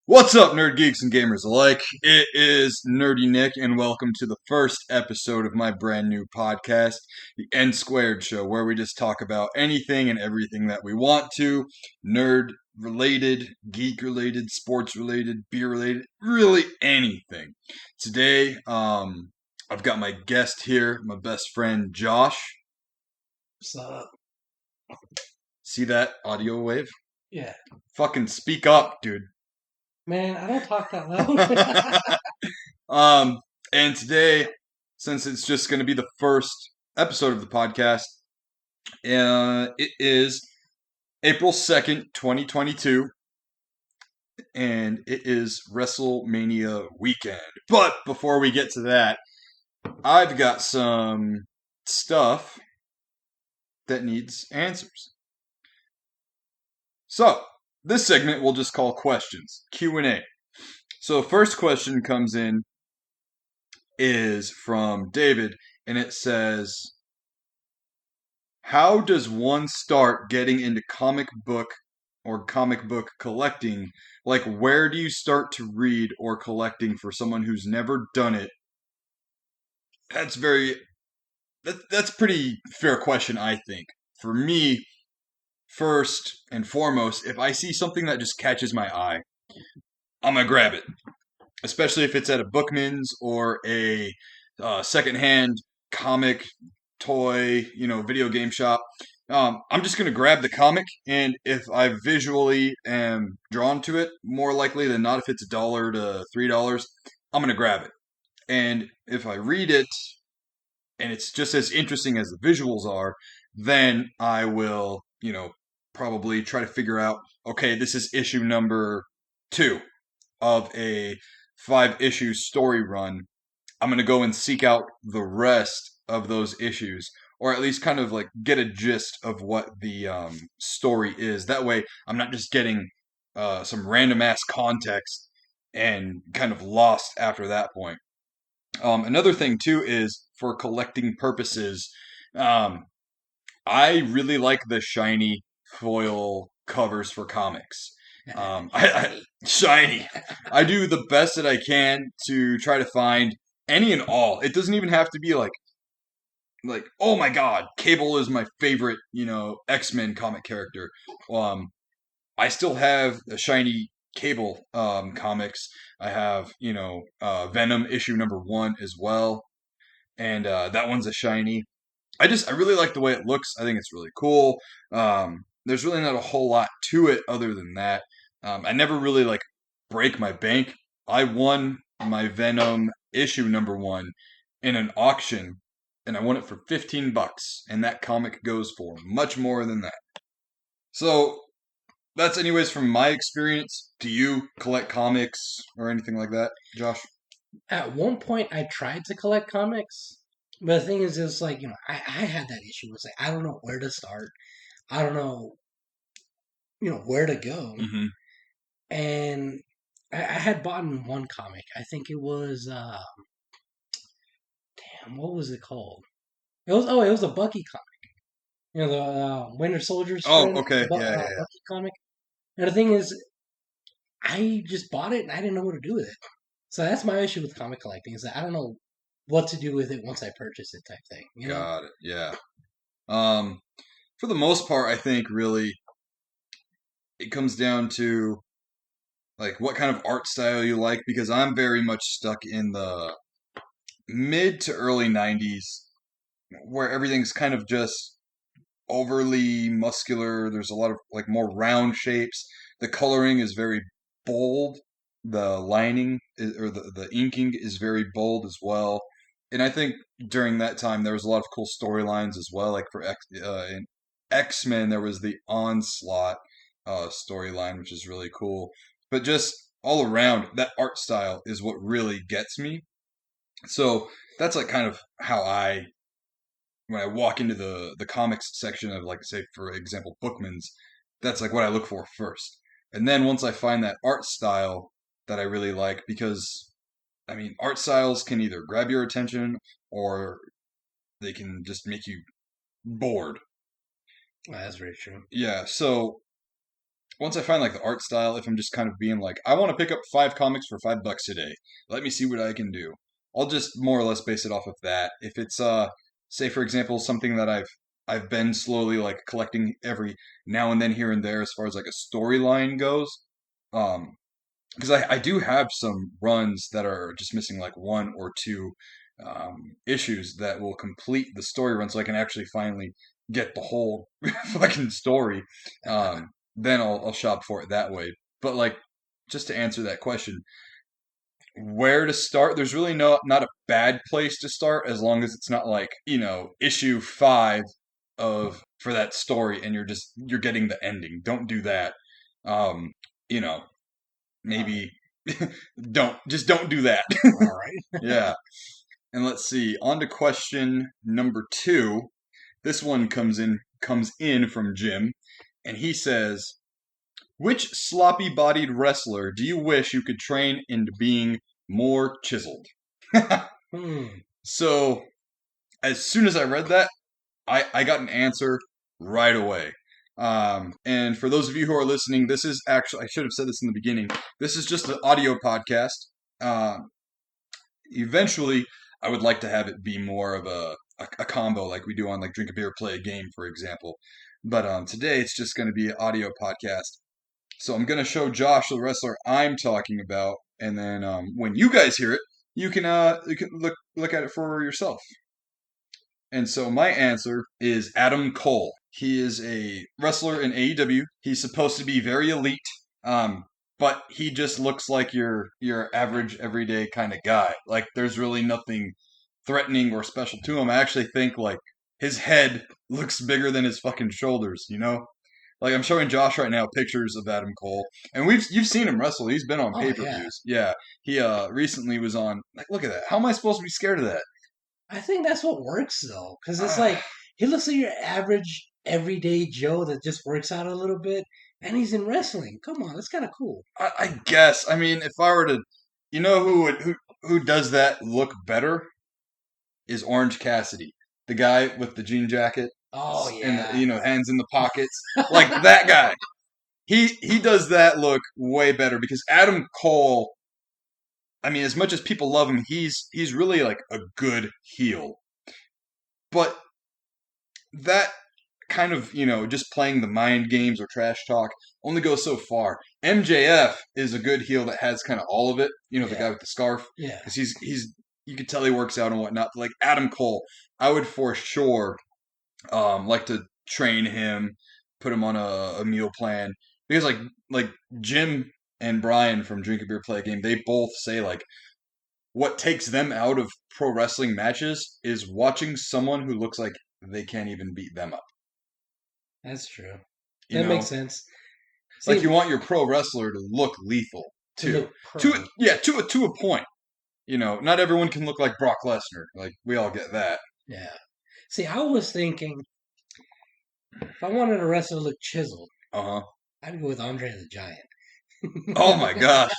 What's up, nerd geeks and gamers alike? It is Nerdy Nick, and welcome to the first episode of my brand new podcast, the NSquared Show, where we just talk about anything and everything that we want to, nerd related, geek related, sports related, beer related, really anything. Today, I've got my guest here, my best friend Josh. What's up? See that audio wave? Yeah. Fucking speak up, dude. Man, I don't talk that loud. And today, since it's just going to be the first episode of the podcast, it is April 2nd, 2022, and it is Wrestlemania weekend. But before we get to that, I've got some stuff that needs answers. So, this segment we'll just call questions, Q&A. So, first question comes in is from David, and it says, how does one start getting into comic book collecting? Like, where do you start to read or collecting for someone who's never done it? That's pretty fair question, I think. For me, first and foremost, if I see something that just catches my eye, I'm gonna grab it. Especially if it's at a Bookman's or a secondhand comic toy, video game shop. I'm just going to grab the comic, and if I visually am drawn to it, more likely than not, if it's $1 to $3, I'm going to grab it. And if I read it, and it's just as interesting as the visuals are, then I will, probably try to figure out, okay, this is issue number 2 of a 5-issue story run. I'm going to go and seek out the rest of those issues, or at least kind of like get a gist of what the story is. That way, I'm not just getting some random ass context and kind of lost after that point. Another thing, too, is for collecting purposes, I really like the shiny foil covers for comics. Shiny. I do the best that I can to try to find any and all. It doesn't even have to be like oh my god, Cable is my favorite, X-Men comic character. I still have the shiny Cable comics. I have, Venom issue number 1 as well, and that one's a shiny. I really like the way it looks. I think it's really cool. There's really not a whole lot to it other than that. I never really break my bank. I won my Venom issue number 1 in an auction, and I won it for $15, and that comic goes for much more than that. So that's anyways from my experience. Do you collect comics or anything like that, Josh? At one point, I tried to collect comics, but the thing is, it's like, I had that issue. It's like, I don't know where to start. I don't know, where to go. Mm-hmm. And I had bought one comic. I think it was, what was it called? It was a Bucky comic. The Winter Soldier's friend. Okay. Yeah. Bucky comic. And the thing is, I just bought it and I didn't know what to do with it. So that's my issue with comic collecting, is that I don't know what to do with it once I purchase it, type thing. Got it. Yeah. For the most part, I think really it comes down to what kind of art style you like, because I'm very much stuck in the mid to early 90s where everything's kind of just overly muscular. There's a lot of more round shapes. The coloring is very bold. The lining or the inking is very bold as well. And I think during that time there was a lot of cool storylines as well. Like for in X-Men, there was the Onslaught storyline, which is really cool. But just all around, that art style is what really gets me. So that's kind of how when I walk into the comics section of say for example Bookman's, that's what I look for first. And then once I find that art style that I really like, because I mean art styles can either grab your attention or they can just make you bored. That's very true. Yeah, so once I find like the art style, if I'm just kind of being like, I want to pick up 5 comics for $5 today, let me see what I can do. I'll just more or less base it off of that. If it's say for example, something that I've been slowly like collecting every now and then here and there as far as like a storyline goes, um, because I do have some runs that are just missing like 1 or 2 issues that will complete the story run, so I can actually finally get the whole fucking story. Um, then I'll shop for it that way. But like, just to answer that question, where to start? There's really not a bad place to start as long as it's not like issue 5 of for that story and you're getting the ending. Don't do that. Um, you know, maybe don't do that. All right. Yeah. And let's see. On to question number 2. This one comes in from Jim, and he says, "Which sloppy-bodied wrestler do you wish you could train into being more chiseled?" Hmm. So, as soon as I read that, I got an answer right away. And for those of you who are listening, this is actually, I should have said this in the beginning, this is just an audio podcast. Um, Eventually, I would like to have it be more of a combo like we do on like Drink a Beer, Play a Game, for example. But today it's just going to be an audio podcast. So I'm going to show Josh the wrestler I'm talking about, and then when you guys hear it, you can look at it for yourself. And so my answer is Adam Cole. He is a wrestler in AEW. He's supposed to be very elite, um, but he just looks like your average everyday kind of guy. Like there's really nothing threatening or special to him. I actually think like his head looks bigger than his fucking shoulders. Like I'm showing Josh right now pictures of Adam Cole, and you've seen him wrestle. He's been on Oh yeah. pay-per-views. Yeah, he recently was on. Like, look at that. How am I supposed to be scared of that? I think that's what works though, because it's Ah, like he looks like your average everyday Joe that just works out a little bit, and he's in wrestling. Come on, that's kind of cool. I guess. I mean, if I were to, who does that look better is Orange Cassidy, the guy with the jean jacket Oh and yeah. hands in the pockets, like that guy. He does that look way better because Adam Cole. I mean, as much as people love him, he's really like a good heel. But that kind of, just playing the mind games or trash talk only goes so far. MJF is a good heel that has kind of all of it, the Yeah. guy with the scarf, Yeah. because he's you can tell he works out and whatnot. But like Adam Cole, I would for sure like to train him, put him on a meal plan because like Jim and Brian from Drink a Beer Play a Game, they both say like what takes them out of pro wrestling matches is watching someone who looks like they can't even beat them up. That's true. You That makes know, sense. like you See, want your pro wrestler to look lethal to too. look pro. To a point. Not everyone can look like Brock Lesnar. Like we all get that. Yeah. See, I was thinking if I wanted a wrestler to look chiseled, Uh huh. I'd go with Andre the Giant. Oh my gosh,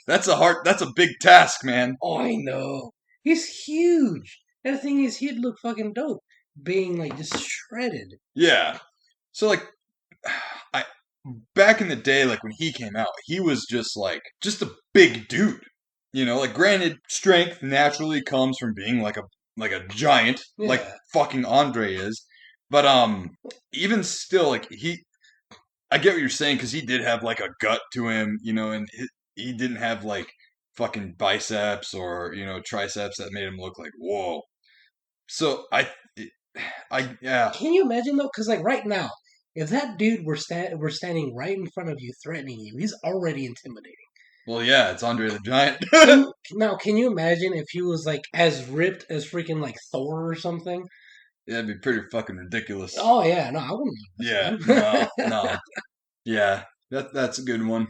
that's a big task, man. Oh, I know. He's huge. And the thing is, he'd look fucking dope being like just shredded. Yeah. So like, I back in the day, like when he came out, he was just a big dude. Like granted, strength naturally comes from being like a giant, like Yeah. fucking Andre is. But even still, like I get what you're saying because he did have like a gut to him, and he didn't have like fucking biceps or triceps that made him look like whoa. So yeah. Can you imagine though? Because like right now, if that dude were standing right in front of you, threatening you, he's already intimidating. Well, yeah, it's Andre the Giant. Can you imagine if he was like as ripped as freaking like Thor or something? Yeah, that'd be pretty fucking ridiculous. Oh yeah, no, I wouldn't Yeah, mess with no, him. no. Yeah, that's a good one.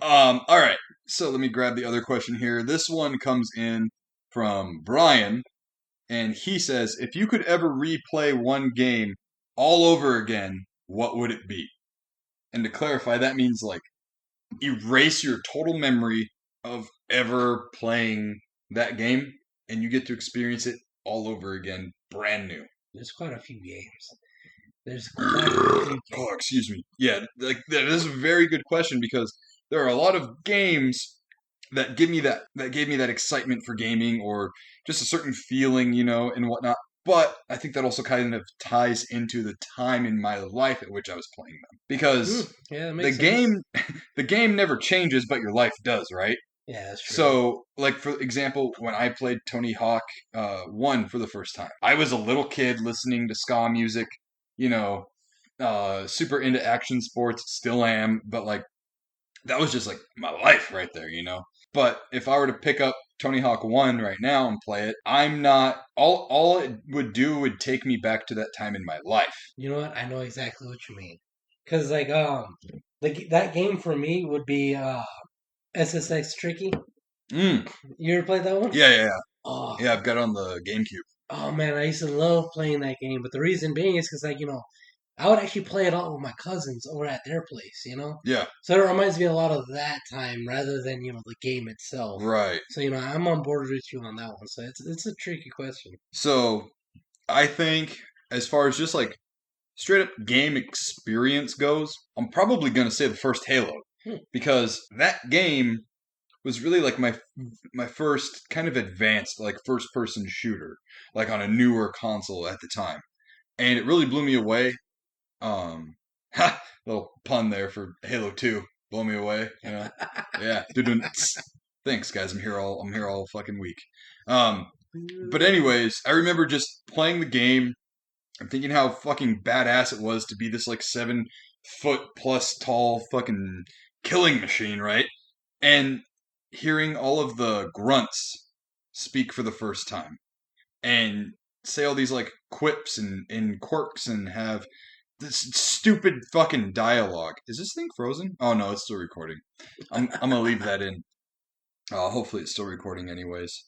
All right. So let me grab the other question here. This one comes in from Brian, and he says, "If you could ever replay one game all over again, what would it be?" And to clarify, that means like erase your total memory of ever playing that game, and you get to experience it all over again, brand new. There's quite a few games. There's quite a few games. Oh, excuse me. Yeah, like that is a very good question because there are a lot of games that gave me that excitement for gaming or just a certain feeling, and whatnot. But I think that also kind of ties into the time in my life at which I was playing them because Yeah, that the makes sense. game the game never changes, but your life does, right? Yeah, that's true. So, like for example, when I played Tony Hawk 1 for the first time, I was a little kid listening to ska music, you know, super into action sports, still am, but like that was just like my life right there. But if I were to pick up Tony Hawk 1 right now and play it, I'm not all it would do would take me back to that time in my life. You know what? I know exactly what you mean. Cause like that game for me would be SSX Tricky. Mm. You ever played that one? Yeah. Oh, Yeah, I've got it on the GameCube. oh man, I used to love playing that game. But the reason being is because I would actually play it all with my cousins over at their place. Yeah, So it reminds me a lot of that time rather than the game itself. right. So I'm on board with you on that one. So it's a tricky question. So I think as far as just like straight up game experience goes, I'm probably going to say the first Halo Hmm. because that game was really like my first kind of advanced like first person shooter like on a newer console at the time. And it really blew me away. Um little pun there for Halo 2, blow me away. Yeah. Thanks guys, I'm here all fucking week. But anyways, I remember just playing the game. I'm thinking how fucking badass it was to be this like 7 foot plus tall fucking killing machine, right? And hearing all of the grunts speak for the first time and say all these like quips and quirks and have this stupid fucking dialogue. Is this thing frozen? Oh no, it's still recording. I'm gonna leave that in. Hopefully it's still recording anyways.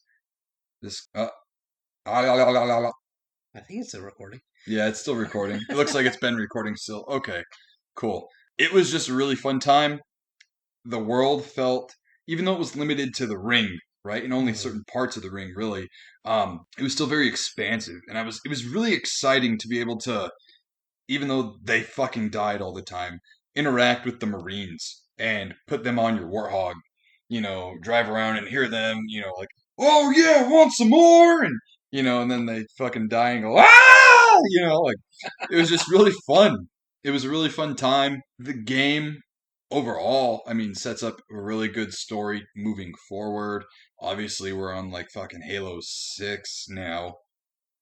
This I think it's a recording. Yeah, it's still recording. It looks like it's been recording still. Okay, cool. It was just a really fun time. The world felt, even though it was limited to the ring, right, and only Mhm. certain parts of the ring, really, it was still very expansive, and it was really exciting to be able to, even though they fucking died all the time, interact with the Marines and put them on your Warthog, drive around and hear them, like, oh yeah, want some more, and then they fucking die and go, like it was just really fun. It was a really fun time. The game overall, I mean, sets up a really good story moving forward. Obviously, we're on like fucking Halo 6 now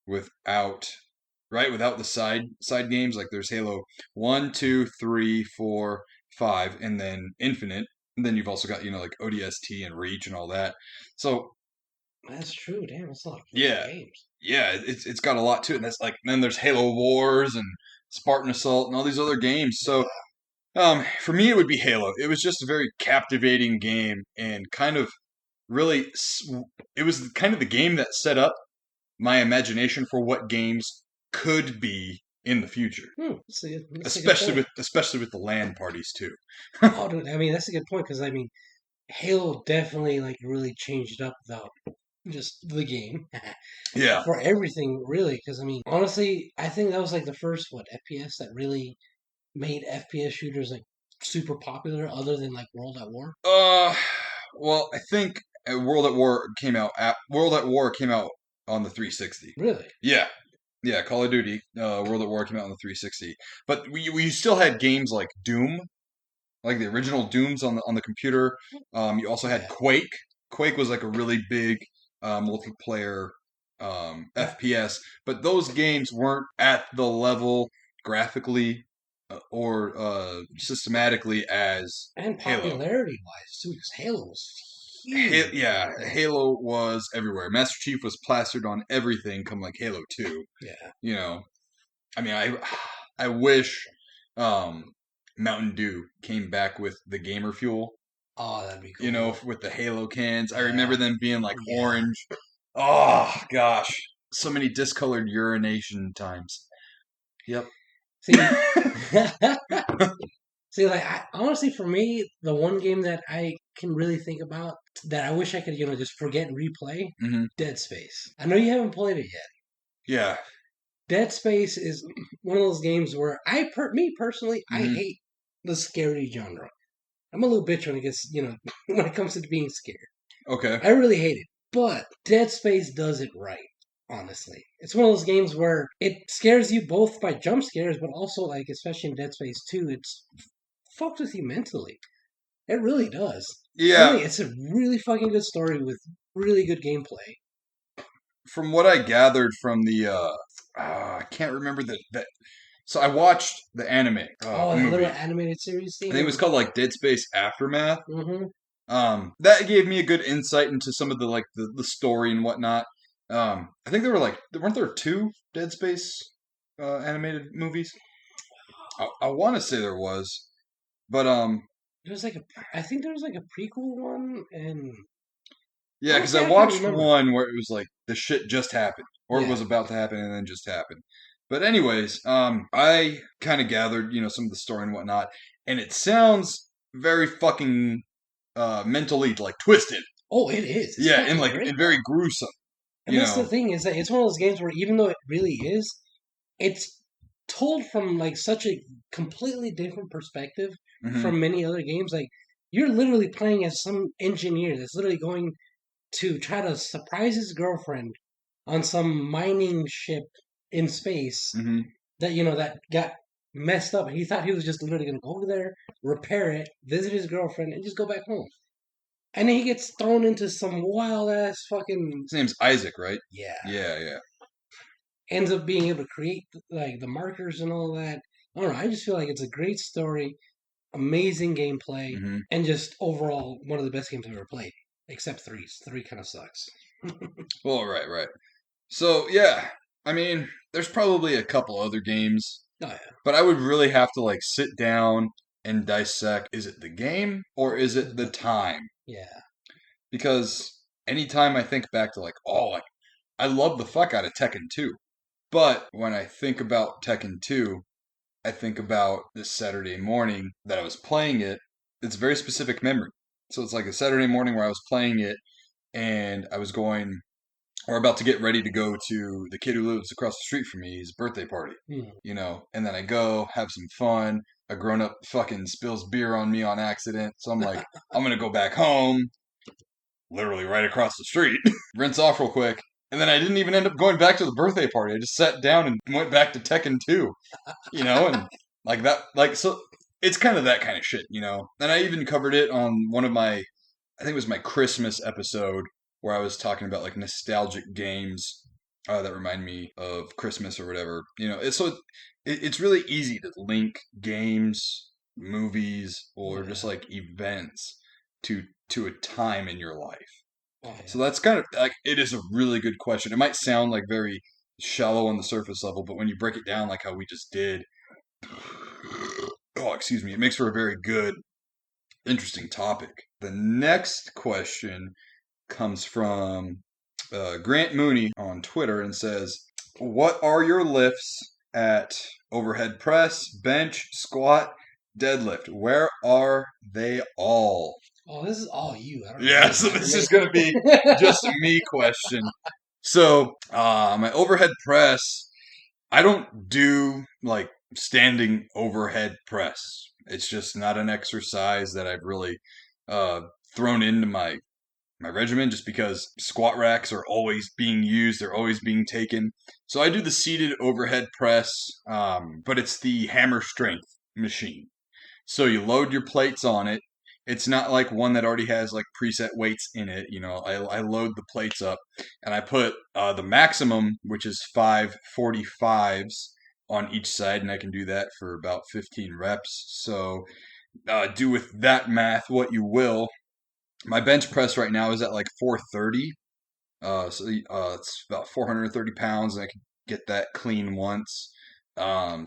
without without the side games. Like there's Halo 1, 2, 3, 4, 5, and then Infinite. And then you've also got, like ODST and Reach and all that. So That's true. Damn, it's like 4 yeah, games. yeah, it's got a lot to it. And that's like then there's Halo Wars and Spartan Assault and all these other games. So for me, it would be Halo. It was just a very captivating game and kind of really, it was kind of the game that set up my imagination for what games could be in the future, That's a good point. especially with the LAN parties too. Oh, dude, I mean that's a good point because Halo definitely like really changed up just the game Yeah. for everything really. Because honestly, I think that was like the first FPS that really made FPS shooters like super popular, other than like World at War. Uh, well, I think World at War came out on the 360. Really? Yeah. Yeah, Call of Duty, World at War came out on the 360. But we still had games like Doom, like the original Dooms on the computer. You also had Yeah. Quake. Quake was like a really big multiplayer Yeah. FPS, but those games weren't at the level graphically or systematically as And Halo. popularity wise too, because Halo was huge. Yeah, Halo was everywhere. Master Chief was plastered on everything. Come like Halo 2. Yeah. You know, I mean, I wish um, Mountain Dew came back with the gamer fuel. Oh, that'd be cool. With the Halo cans. I Yeah. remember them being like Yeah. orange. Oh gosh, so many discolored urination times. Yep. See, see, like honestly, for me, the one game that I can really think about that I wish I could, just forget and replay, Hmm. Dead Space. I know you haven't played it yet. Yeah. Dead Space is one of those games where me personally, I Mhm. hate the scary genre. I'm a little bitch when it gets, when it comes to being scared. Okay. I really hate it. But Dead Space does it right, honestly. It's one of those games where it scares you both by jump scares, but also, like, especially in Dead Space 2, it's fucks with you mentally. It really does. For Yeah, me, it's a really fucking good story with really good gameplay. from what I gathered from the I can't remember that. So I watched the anime Oh, that little movie. animated series I thing? think it was called like Dead Space Aftermath. Mm-hmm. That gave me a good insight into some of the like the story and whatnot. I think there were like weren't there two Dead Space animated movies? I want to say there was, but There was like I think there was like a prequel one, and yeah, because I honestly, I can't watched remember. one where it was like the shit just happened, or it Yeah. was about to happen and then just happened. But anyways, I kind of gathered some of the story and whatnot, and it sounds very fucking mentally like twisted. Oh, it is. It's Yeah, and fucking like great and very though. gruesome. And You that's the know. thing is that it's one of those games where even though it really is, it's told from like such a completely different perspective Hmm. from many other games. Like you're literally playing as some engineer that's literally going to try to surprise his girlfriend on some mining ship in space Hmm. that that got messed up. He thought he was just literally gonna go over there, repair it, visit his girlfriend, and just go back home. And then he gets thrown into some wild ass fucking His name's Isaac, right? yeah. Yeah, yeah. Ends up being able to create like the markers and all that. I don't know. I just feel like it's a great story, amazing gameplay, Hmm. and just overall one of the best games I've ever played. Except three. Three kind of sucks. Well, right, right. So yeah, I mean, there's probably a couple other games, Oh yeah. but I would really have to like sit down and dissect. Is it the game or is it the time? Yeah. Because anytime I think back to like, oh, like I love the fuck out of Tekken 2. But when I think about Tekken 2, I think about this Saturday morning that I was playing it. It's a very specific memory. So it's like a Saturday morning where I was playing it and I was going or about to get ready to go to the kid who lives across the street from me, his birthday party, Hmm. and then I go have some fun. A grown up fucking spills beer on me on accident. So I'm like, I'm going to go back home, literally right across the street, rinse off real quick. And then I didn't even end up going back to the birthday party. I just sat down and went back to Tekken 2, and like that, like, so it's kind of that kind of shit. And I even covered it on one of my, I think it was my Christmas episode where I was talking about like nostalgic games that remind me of Christmas or whatever. It's really easy to link games, movies, Oh or just yeah. like events to a time in your life. Oh So yeah. that's kind of like it is a really good question. It might sound like very shallow on the surface level, but when you break it down like how we just did, oh, excuse me, it makes for a very good, interesting topic. The next question comes from Grant Mooney on Twitter and says, "What are your lifts at overhead press, bench, squat, deadlift? Where are they all?" Oh, this is all you. I don't even Yeah, really so have this is many. going to be just a me question. So, my overhead press, I don't do like standing overhead press. It's just not an exercise that I've really uh, thrown into my regimen just because squat racks are always being used, they're always being taken. So I do the seated overhead press, but it's the hammer strength machine. So you load your plates on it. It's not like one that already has like preset weights in it. I load the plates up and I put the maximum, which is 545s on each side, and I can do that for about 15 reps. So do with that math what you will. My bench press right now is at like 430. It's about 430 pounds, and I can get that clean once.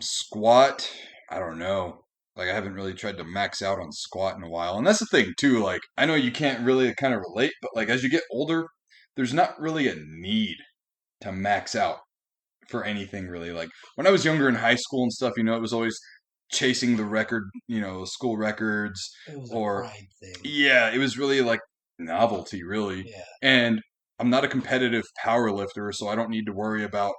Squat, I don't know. Like I haven't really tried to max out on squat in a while, and that's the thing too. Like I know you can't really kind of relate, but like as you get older, there's not really a need to max out for anything really. Like when I was younger in high school and stuff, it was always chasing the record, school records, It was a or pride thing. yeah, it was really like novelty, really. Yeah. And I'm not a competitive power lifter, so I don't need to worry about,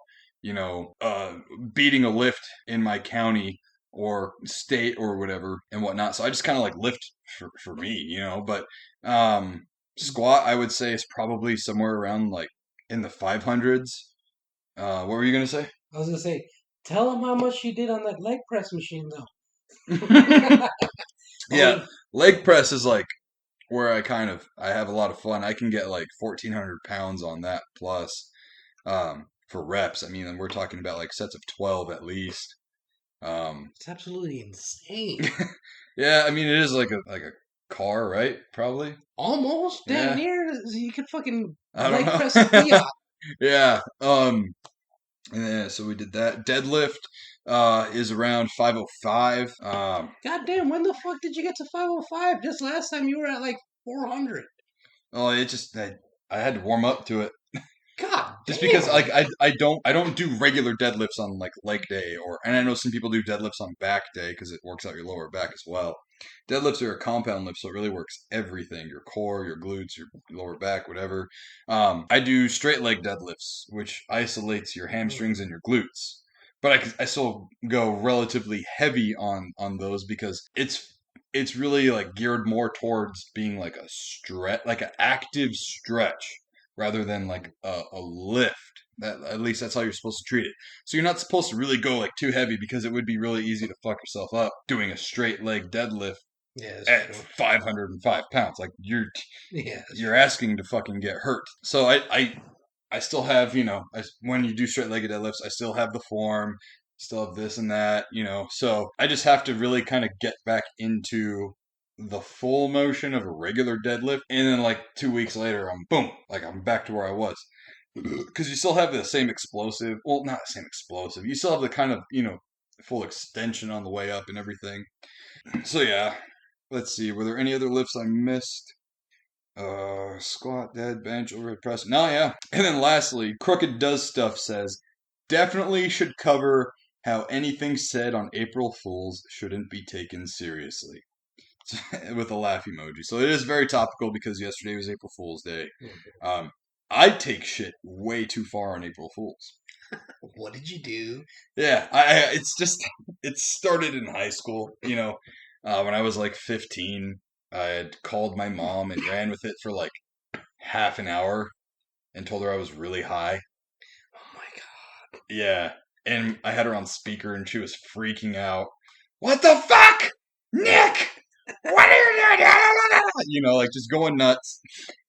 beating a lift in my county or state or whatever and whatnot. So I just kind of like lift for me, but squat I would say is probably somewhere around like in the 500s. What were you gonna say? I was gonna say, tell him how much you did on that leg press machine, though. Yeah, Oh, leg press is like where I have a lot of fun. I can get like 1,400 pounds on that plus for reps. I mean, and we're talking about like sets of 12 at least. Um, it's absolutely insane. yeah, I mean it is like a car, right? Probably. Almost damn Yeah, near. You could fucking I don't leg press a know. Fiat. Yeah. And then, so we did that. Deadlift is around 505. God damn, when the fuck did you get to 505? Just last time you were at like 400. Oh, I had to warm up to it. God Just because damn. like I don't do regular deadlifts on like leg day and I know some people do deadlifts on back day because it works out your lower back as well. Deadlifts are a compound lift, so it really works everything: your core, your glutes, your lower back, whatever. I do straight leg deadlifts, which isolates your hamstrings and your glutes. But I still go relatively heavy on those because it's really like geared more towards being like a stretch, like an active stretch rather than like a lift. That at least that's how you're supposed to treat it. So you're not supposed to really go like too heavy because it would be really easy to fuck yourself up doing a straight leg deadlift Yeah, that's at true. 505 pounds. Like Yeah, that's you're true. asking to fucking get hurt. So I still have when you do straight legged deadlifts, I still have the form, still have this and that. So I just have to really kind of get back into the full motion of a regular deadlift, and then like 2 weeks later, I'm back to where I was. Because you still have the same explosive, well, not the same explosive. You still have the kind of full extension on the way up and everything. So yeah, let's see. Were there any other lifts I missed? Squat, dead, bench, overhead press. No, yeah. And then lastly, Crooked Does Stuff says, definitely should cover how anything said on April Fools shouldn't be taken seriously. With a laugh emoji. So it is very topical because yesterday was April Fool's Day. Um, I take shit way too far on April Fools. What did you do? Yeah, it's just it started in high school. When I was like 15, I had called my mom and ran with it for like half an hour and told her I was really high. Oh my god. Yeah, and I had her on speaker and she was freaking out. What the fuck, Nick? What are you doing? Like just going nuts.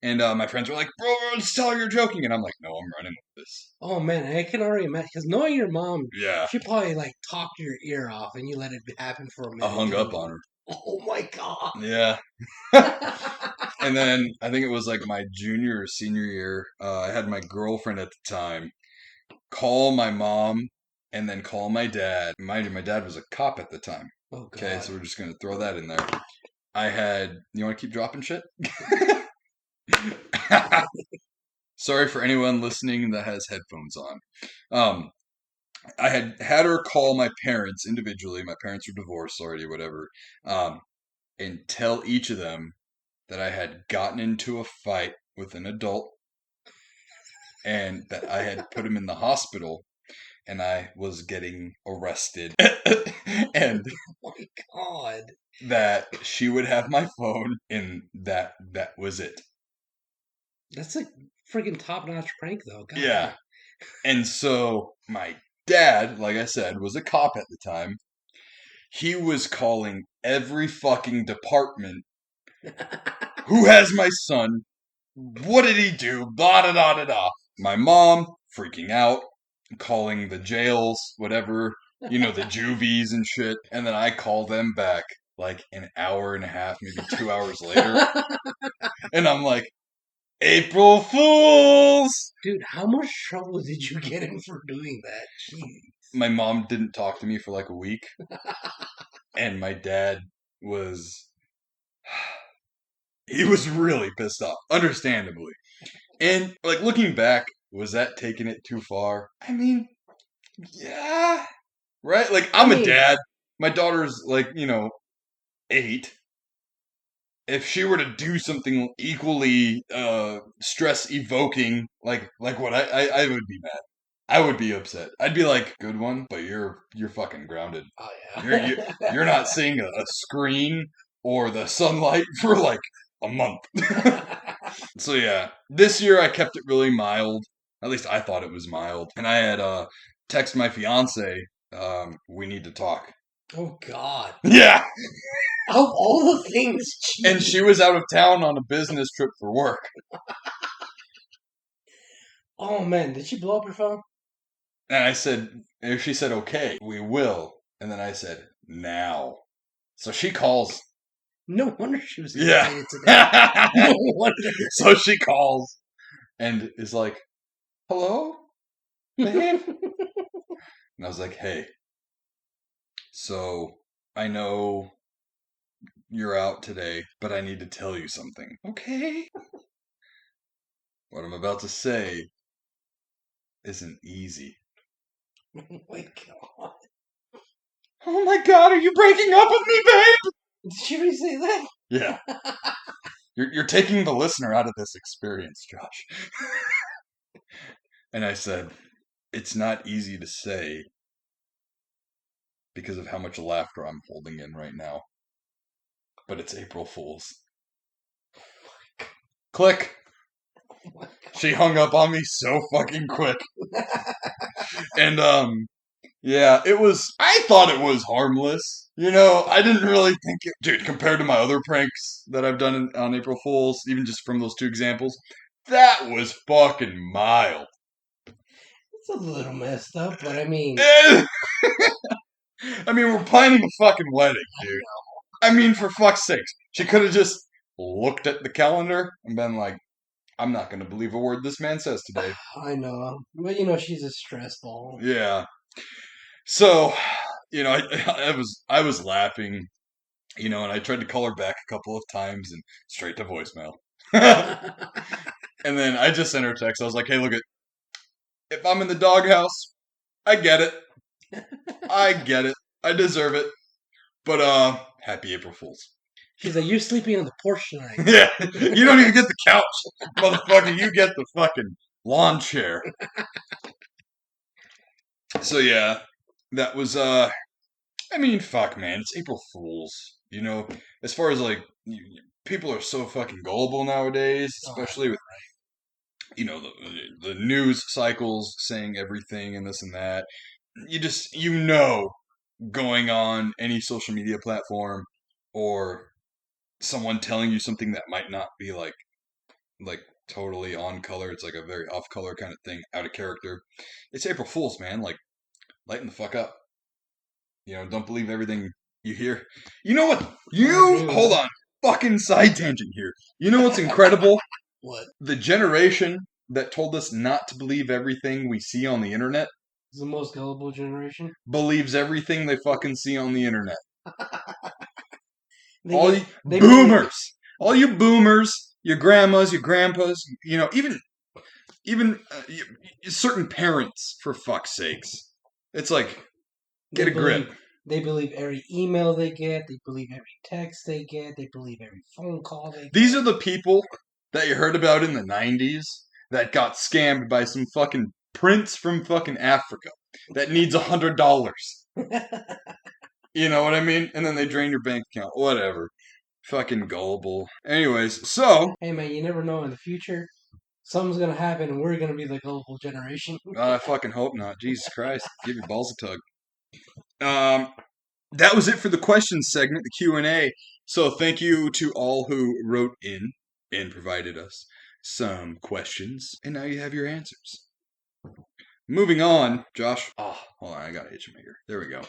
And my friends were like, "Bro, just tell her you're joking." And I'm like, "No, I'm running with this." Oh man, I can already imagine. Because knowing your mom, Yeah, she probably like talked your ear off and you let it happen for a I minute, hung didn't up you? on her. Oh my god. Yeah. And then I think it was like my junior or senior year. I had my girlfriend at the time call my mom and then call my dad. Mind you, my dad was a cop at the time. Oh Okay, god. so we're just gonna throw that in there. You want to keep dropping shit? Sorry for anyone listening that has headphones on. Um, I had her call my parents individually. My parents were divorced already, whatever. And tell each of them that I had gotten into a fight with an adult and that I had put him in the hospital and I was getting arrested. And Oh my god. that she would have my phone and that was it. That's a freaking top notch prank though. God Yeah. And so my dad, like I said, was a cop at the time. He was calling every fucking department. damn. Who has my son? What did he do? Blah da da da da. My mom freaking out, calling the jails, whatever, the juvies and shit. And then I call them back like an hour and a half, maybe 2 hours later. And I'm like, April Fools! Dude, how much trouble did you get in for doing that? Jeez. My mom didn't talk to me for like a week. And my dad was. He was really pissed off, understandably. And like looking back, was that taking it too far? I mean, yeah, right? Like I I'm a mean, dad. My daughter's like, 8. If she were to do something equally stress evoking, like what I would be mad. I would be upset. I'd be like, good one, but you're fucking grounded. Oh yeah. You're not seeing a screen or the sunlight for like a month. So yeah, this year I kept it really mild. At least I thought it was mild. And I had text my fiance, we need to talk. Oh God. Yeah. Of all the things, And she was out of town on a business trip for work. Oh man, did she blow up her phone? And I said, and she said, okay, we will. And then I said, now. So she calls. No wonder she was Yeah. irritated today. No wonder. So she calls and is like, hello, babe? And I was like, hey, so I know you're out today, but I need to tell you something. Okay. What I'm about to say isn't easy. Oh my God. Oh my God, are you breaking up with me, babe? Did she really say that? Yeah. You're taking the listener out of this experience, Josh. And I said, it's not easy to say because of how much laughter I'm holding in right now. But it's April Fool's. Click. Oh She hung up on me so fucking quick. And yeah, I thought it was harmless. You know, I didn't really think it, dude, compared to my other pranks that I've done on April Fools, even just from those two examples, that was fucking mild. It's a little messed up, but I mean, I mean, we're planning a fucking wedding, dude. I mean, for fuck's sake. She could have just looked at the calendar and been like, I'm not going to believe a word this man says today. I know, but you know she's a stress ball. Yeah. So, you know, I was laughing, you know, and I tried to call her back a couple of times and straight to voicemail. And then I just sent her a text. I was like, hey, look, if I'm in the doghouse, I get it. I get it. I deserve it. But happy April Fools. She's like, you're sleeping on the porch tonight. Yeah, you don't even get the couch, motherfucker. You get the fucking lawn chair. So yeah, that was I mean, fuck, man, it's April Fools. You know, as far as like people are so fucking gullible nowadays, especially with you know the news cycles saying everything and this and that. You know, going on any social media platform or someone telling you something that might not be like totally on color. It's like a very off color kind of thing, out of character. It's April Fools, man. Like, lighten the fuck up. You know, don't believe everything you hear. You know what? Hold on. Fucking side tangent here. You know what's incredible? What? The generation that told us not to believe everything we see on the internet It's the most gullible generation. believes everything they fucking see on the internet. They Boomers. All you boomers, your grandmas, your grandpas, you know, even certain parents, for fuck's sakes. It's like, get a grip. They believe every email they get. They believe every text they get. They believe every phone call they get. These are the people that you heard about in the 90s that got scammed by some fucking prince from fucking Africa that needs $100. You know what I mean? And then they drain your bank account. Whatever. Fucking gullible. Anyways, so... Hey, man, you never know in the future. Something's going to happen and we're going to be the gullible generation. I fucking hope not. Jesus Christ. Give your balls a tug. That was it for the questions segment, the Q&A. So thank you to all who wrote in and provided us some questions. And now you have your answers. Moving on, Josh. Oh, hold on. I got to hit you here. There we go.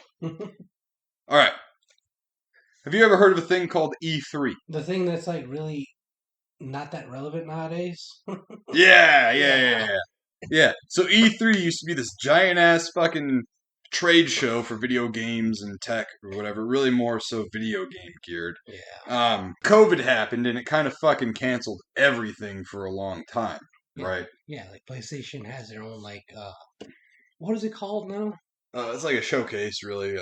All right. Have you ever heard of a thing called E3? The thing that's like really not that relevant nowadays. Yeah. So E3 used to be this giant ass fucking trade show for video games and tech or whatever. Really more so video game geared. Yeah. COVID happened and it kind of fucking canceled everything for a long time, right? Yeah, like PlayStation has their own like what is it called now? It's like a showcase, really.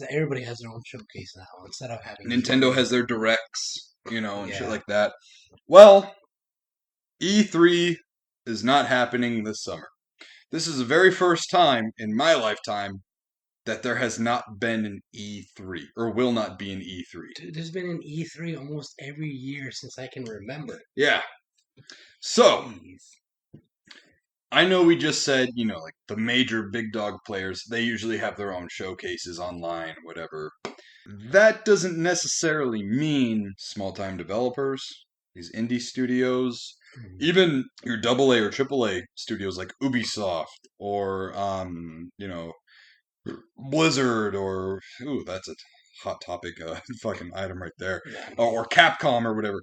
Everybody has their own showcase now instead of having Nintendo has their directs, you know, and shit like that. Well, E3 is not happening this summer. This is the very first time in my lifetime that there has not been an E3 or will not be an E3. Dude, there's been an E3 almost every year since I can remember. Yeah. So, Jeez. I know we just said, like the major big dog players, they usually have their own showcases online, whatever. That doesn't necessarily mean small time developers, these indie studios, even your AA or AAA studios like Ubisoft or, Blizzard or, ooh, that's a hot topic fucking item right there, or Capcom or whatever.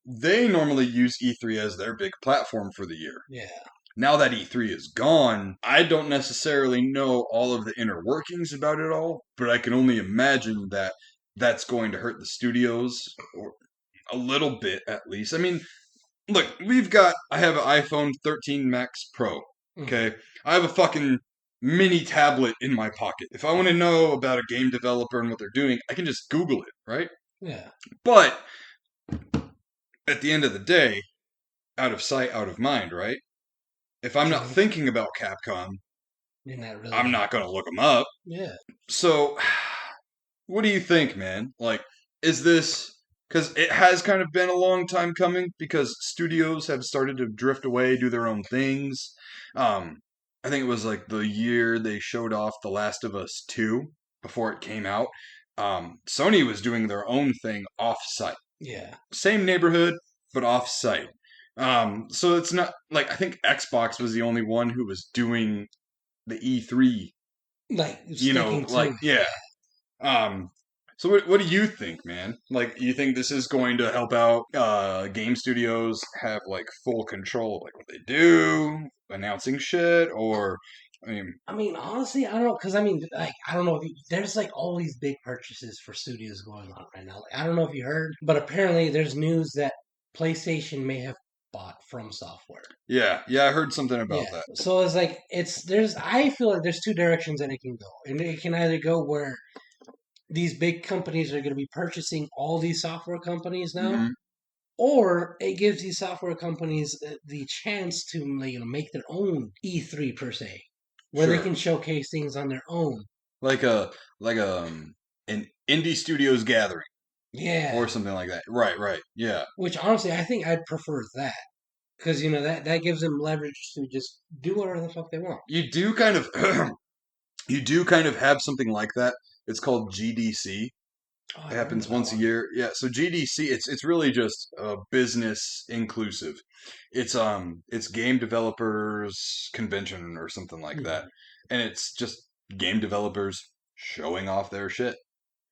They normally use E3 as their big platform for the year. Yeah. Now that E3 is gone, I don't necessarily know all of the inner workings about it all, but I can only imagine that that's going to hurt the studios or a little bit at least. I mean, look, I have an iPhone 13 Max Pro, okay? I have a fucking mini tablet in my pocket. If I want to know about a game developer and what they're doing, I can just Google it, right? Yeah. But at the end of the day, out of sight, out of mind, right? If I'm not thinking about Capcom, I'm not going to look them up. Yeah. So, what do you think, man? Like, is this... Because it has kind of been a long time coming because studios have started to drift away, do their own things. I think it was like the year they showed off The Last of Us 2 before it came out. Sony was doing their own thing off-site. Yeah. Same neighborhood, but off-site. So it's not like I think Xbox was the only one who was doing the E3, Like sticking to yeah. So what do you think, man? Like, you think this is going to help out game studios have like full control of like what they do, announcing shit, or I mean, honestly, I don't know, because I mean, like, I don't know if there's like all these big purchases for studios going on right now. Like, I don't know if you heard, but apparently there's news that PlayStation may have bought From Software. Yeah, I heard something about that. So it's like I feel like there's two directions that it can go, and it can either go where these big companies are going to be purchasing all these software companies now, or it gives these software companies the chance to make their own E3 per se, where they can showcase things on their own, like an indie studios gathering, yeah, or something like that. Right, yeah. Which honestly, I think I'd prefer that because that gives them leverage to just do whatever the fuck they want. You do kind of you do kind of have something like that. It's called GDC. It happens once a year. Yeah, so GDC, it's really just business inclusive. It's game developers convention or something like that, and it's just game developers showing off their shit.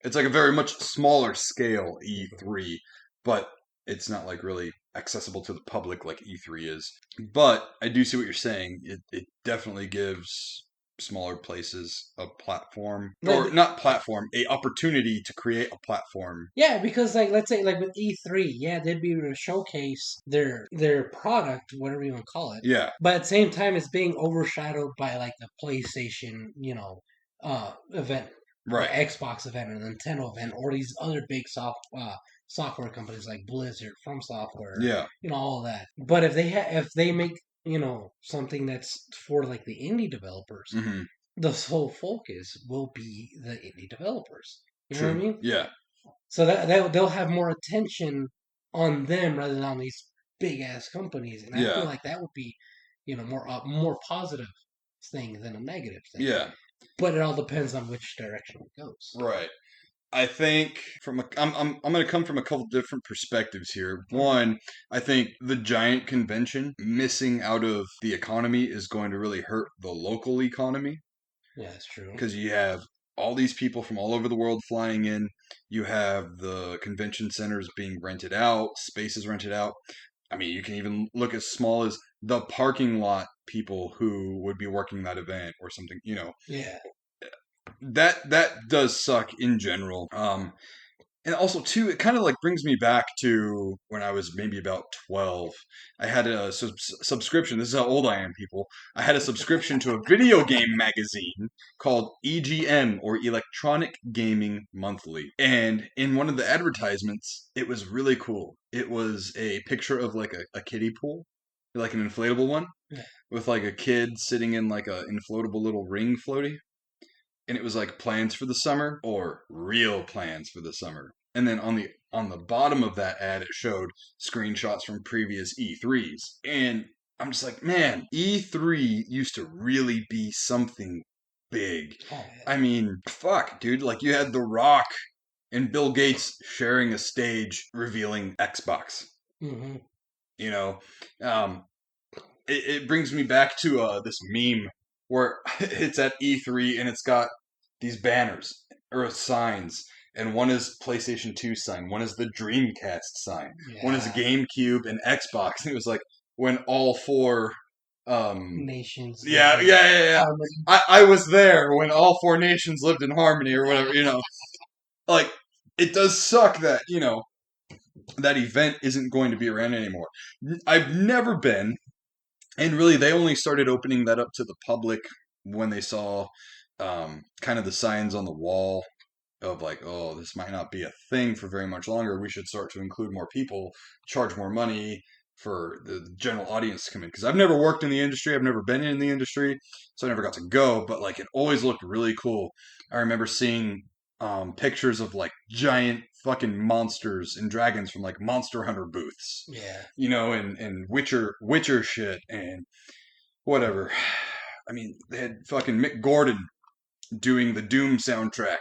It's like a very much smaller scale E3, but it's not like really accessible to the public like E3 is. But I do see what you're saying. It definitely gives smaller places a platform, or not platform, a opportunity to create a platform. Yeah, because like let's say like with E3, yeah, they'd be able to showcase their product, whatever you want to call it. Yeah. But at the same time, it's being overshadowed by like the PlayStation, event, right? The Xbox event, or the Nintendo event, or these other big software companies like Blizzard, From Software, yeah, all that. But if they make something that's for like the indie developers, the sole focus will be the indie developers. You know what I mean? Yeah. So that they'll have more attention on them rather than on these big ass companies, and I feel like that would be, more positive thing than a negative thing. Yeah. But it all depends on which direction it goes. Right. I think I'm going to come from a couple different perspectives here. One, I think the giant convention missing out of the economy is going to really hurt the local economy. Yeah, that's true. Because you have all these people from all over the world flying in. You have the convention centers being rented out, spaces rented out. I mean, you can even look as small as the parking lot people who would be working that event or something, Yeah. That does suck in general. And also too, it kind of like brings me back to when I was maybe about 12. I had a subscription. This is how old I am, people. I had a subscription to a video game magazine called EGM, or Electronic Gaming Monthly. And in one of the advertisements, it was really cool. It was a picture of like a kiddie pool, like an inflatable one. Yeah. with like a kid sitting in like a inflatable little ring floaty, and it was like plans for the summer or real plans for the summer. And then on the bottom of that ad, it showed screenshots from previous E3s, and I'm just like, man, E3 used to really be something big. Oh I mean, fuck, dude. Like you had The Rock and Bill Gates sharing a stage revealing Xbox. yeah. Mm-hmm. You know, um, it brings me back to this meme where it's at E3 and it's got these banners or signs, and one is PlayStation 2 sign, one is the Dreamcast sign, one is Yeah. GameCube and Xbox. And it was like when all four, Nations live yeah, in yeah, yeah, yeah. harmony. I was there when all four nations lived in harmony or whatever. Like it does suck that that event isn't going to be around anymore. I've never been. And really, they only started opening that up to the public when they saw kind of the signs on the wall of like, oh, this might not be a thing for very much longer. We should start to include more people, charge more money for the general audience to come in. Because I've never worked in the industry, I've never been in the industry, so I never got to go. But like, it always looked really cool. I remember seeing pictures of like giant fucking monsters and dragons from like Monster Hunter booths, Yeah. and Witcher shit and whatever. I mean, they had fucking Mick Gordon doing the Doom soundtrack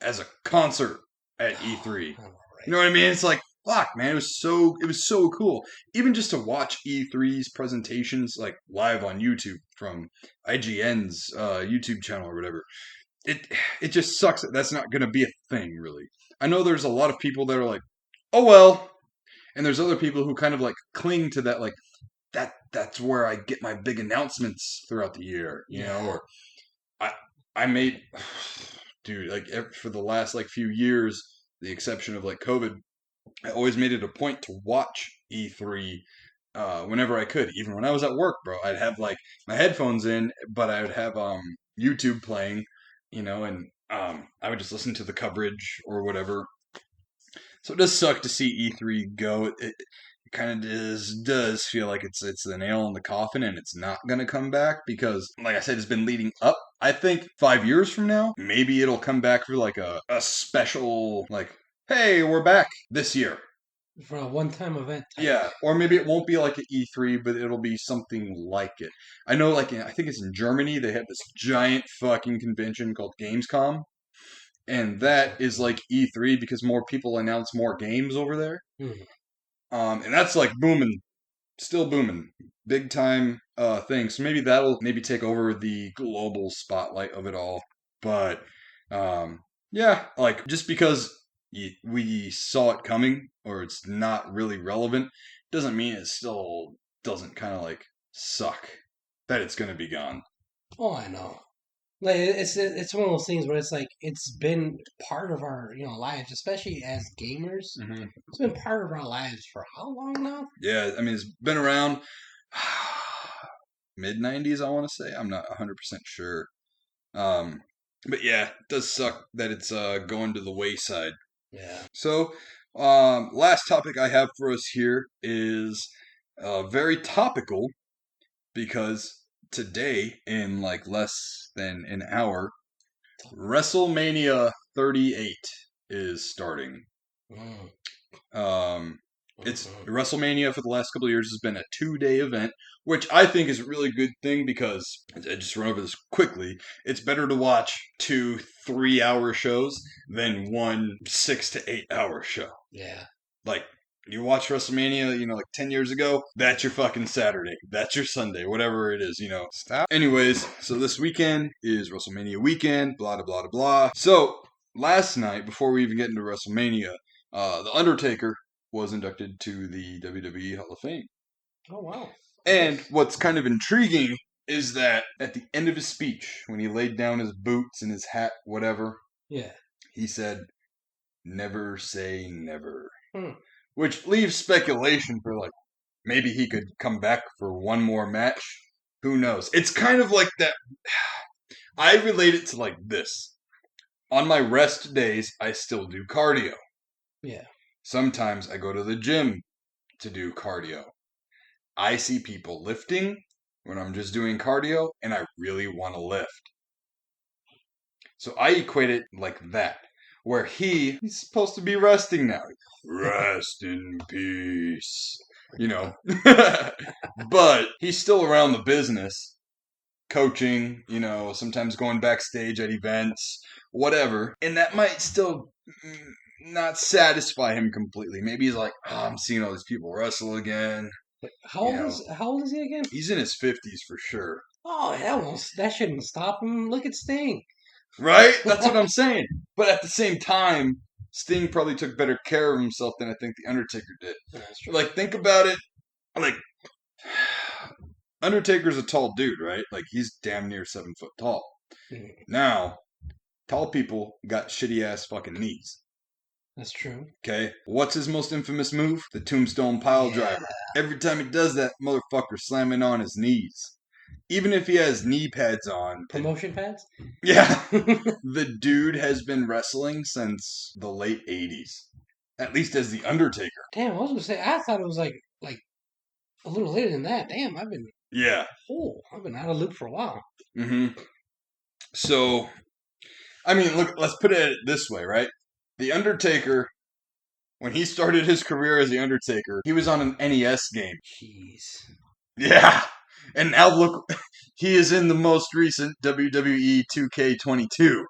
as a concert at E3. All You right. know what I mean? It's like, fuck, man, it was so cool. Even just to watch E3's presentations like live on YouTube from IGN's YouTube channel or whatever. It it just sucks that that's not going to be a thing, really. I know there's a lot of people that are like, "Oh well," and there's other people who kind of like cling to that, like that's where I get my big announcements throughout the year, Yeah. or I I made dude, like for the last like few years, the exception of like COVID, I always made it a point to watch E3 whenever I could, even when I was at work, bro. I'd have like my headphones in, but I would have YouTube playing, and I would just listen to the coverage or whatever. So it does suck to see E3 go. It kind of does feel like it's the nail in the coffin, and it's not gonna come back because, like I said, it's been leading up. I think 5 years from now, maybe it'll come back for like a special, like, hey, we're back this year. For a one-time event type. Yeah, or maybe it won't be like an E3, but it'll be something like it. I know, like, I think it's in Germany, they have this giant fucking convention called Gamescom, and that is like E3 because more people announce more games over there. Mhm. And that's like booming, still booming, big time thing. So maybe that'll maybe take over the global spotlight of it all. But yeah, like just because we saw it coming or it's not really relevant doesn't mean it still doesn't kind of like suck that it's gonna be gone. Oh, I know. Like it's one of those things where it's like it's been part of our lives, especially as gamers. Mm-hmm. It's been part of our lives for how long now? Yeah, I mean it's been around mid '90s. I want to say I'm not 100% sure. Um, but yeah, it does suck that it's going to the wayside. Yeah. So, last topic I have for us here is very topical because today, in like less than an hour, WrestleMania 38 is starting. Mm, Um, it's mhm. WrestleMania for the last couple of years has been a 2-day event, which I think is a really good thing because I just run over this quickly. It's better to watch 2 3-hour shows than one 6 to 8 hour show. Yeah. Like you watch WrestleMania, like 10 years ago, that's your fucking Saturday, that's your Sunday, whatever it is. Stop. Anyways, so this weekend is WrestleMania weekend. Blah blah blah blah. So last night, before we even get into WrestleMania, the Undertaker was inducted to the WWE Hall of Fame. Oh wow. And Nice. what's kind of intriguing is that at the end of his speech, when he laid down his boots and his hat, whatever, Yeah. he said, "Never say never," Hmm. which leaves speculation for like maybe he could come back for one more match. Who knows? It's kind of like that. I relate it to like this. On my rest days, I still do cardio. Yeah. Sometimes I go to the gym to do cardio. I see people lifting. when I'm just doing cardio and I really want to lift. So I equate it like that, where he's supposed to be resting now. Rest in peace. You know. But he's still around the business, coaching, you know, sometimes going backstage at events, whatever. And that might still not satisfy him completely. Maybe he's like, oh, I'm seeing all these people wrestle again. How old is he again? He's in his 50s for sure. Oh, hell, that shouldn't stop him. Look at Sting. Right? That's what I'm saying. But at the same time, Sting probably took better care of himself than I think The Undertaker did. That's true. Like, think about it. Like, Undertaker's a tall dude, right? Like, he's damn near 7 foot tall. Mhm. Now, tall people got shitty ass fucking knees. That's true. Okay? What's his most infamous move? The tombstone pile driver. Every time he does that, motherfucker slamming on his knees. Even if he has knee pads on. Promotion pads? Yeah. The dude has been wrestling since the late 80s. At least as The Undertaker. Damn, I was gonna say, I thought it was like a little later than that. Damn, I've been out of loop for a while. Mm-hmm. So, I mean, look, let's put it this way, right? The Undertaker, when he started his career as The Undertaker, he was on an NES game. Jeez. Yeah. And now look, he is in the most recent WWE 2K22.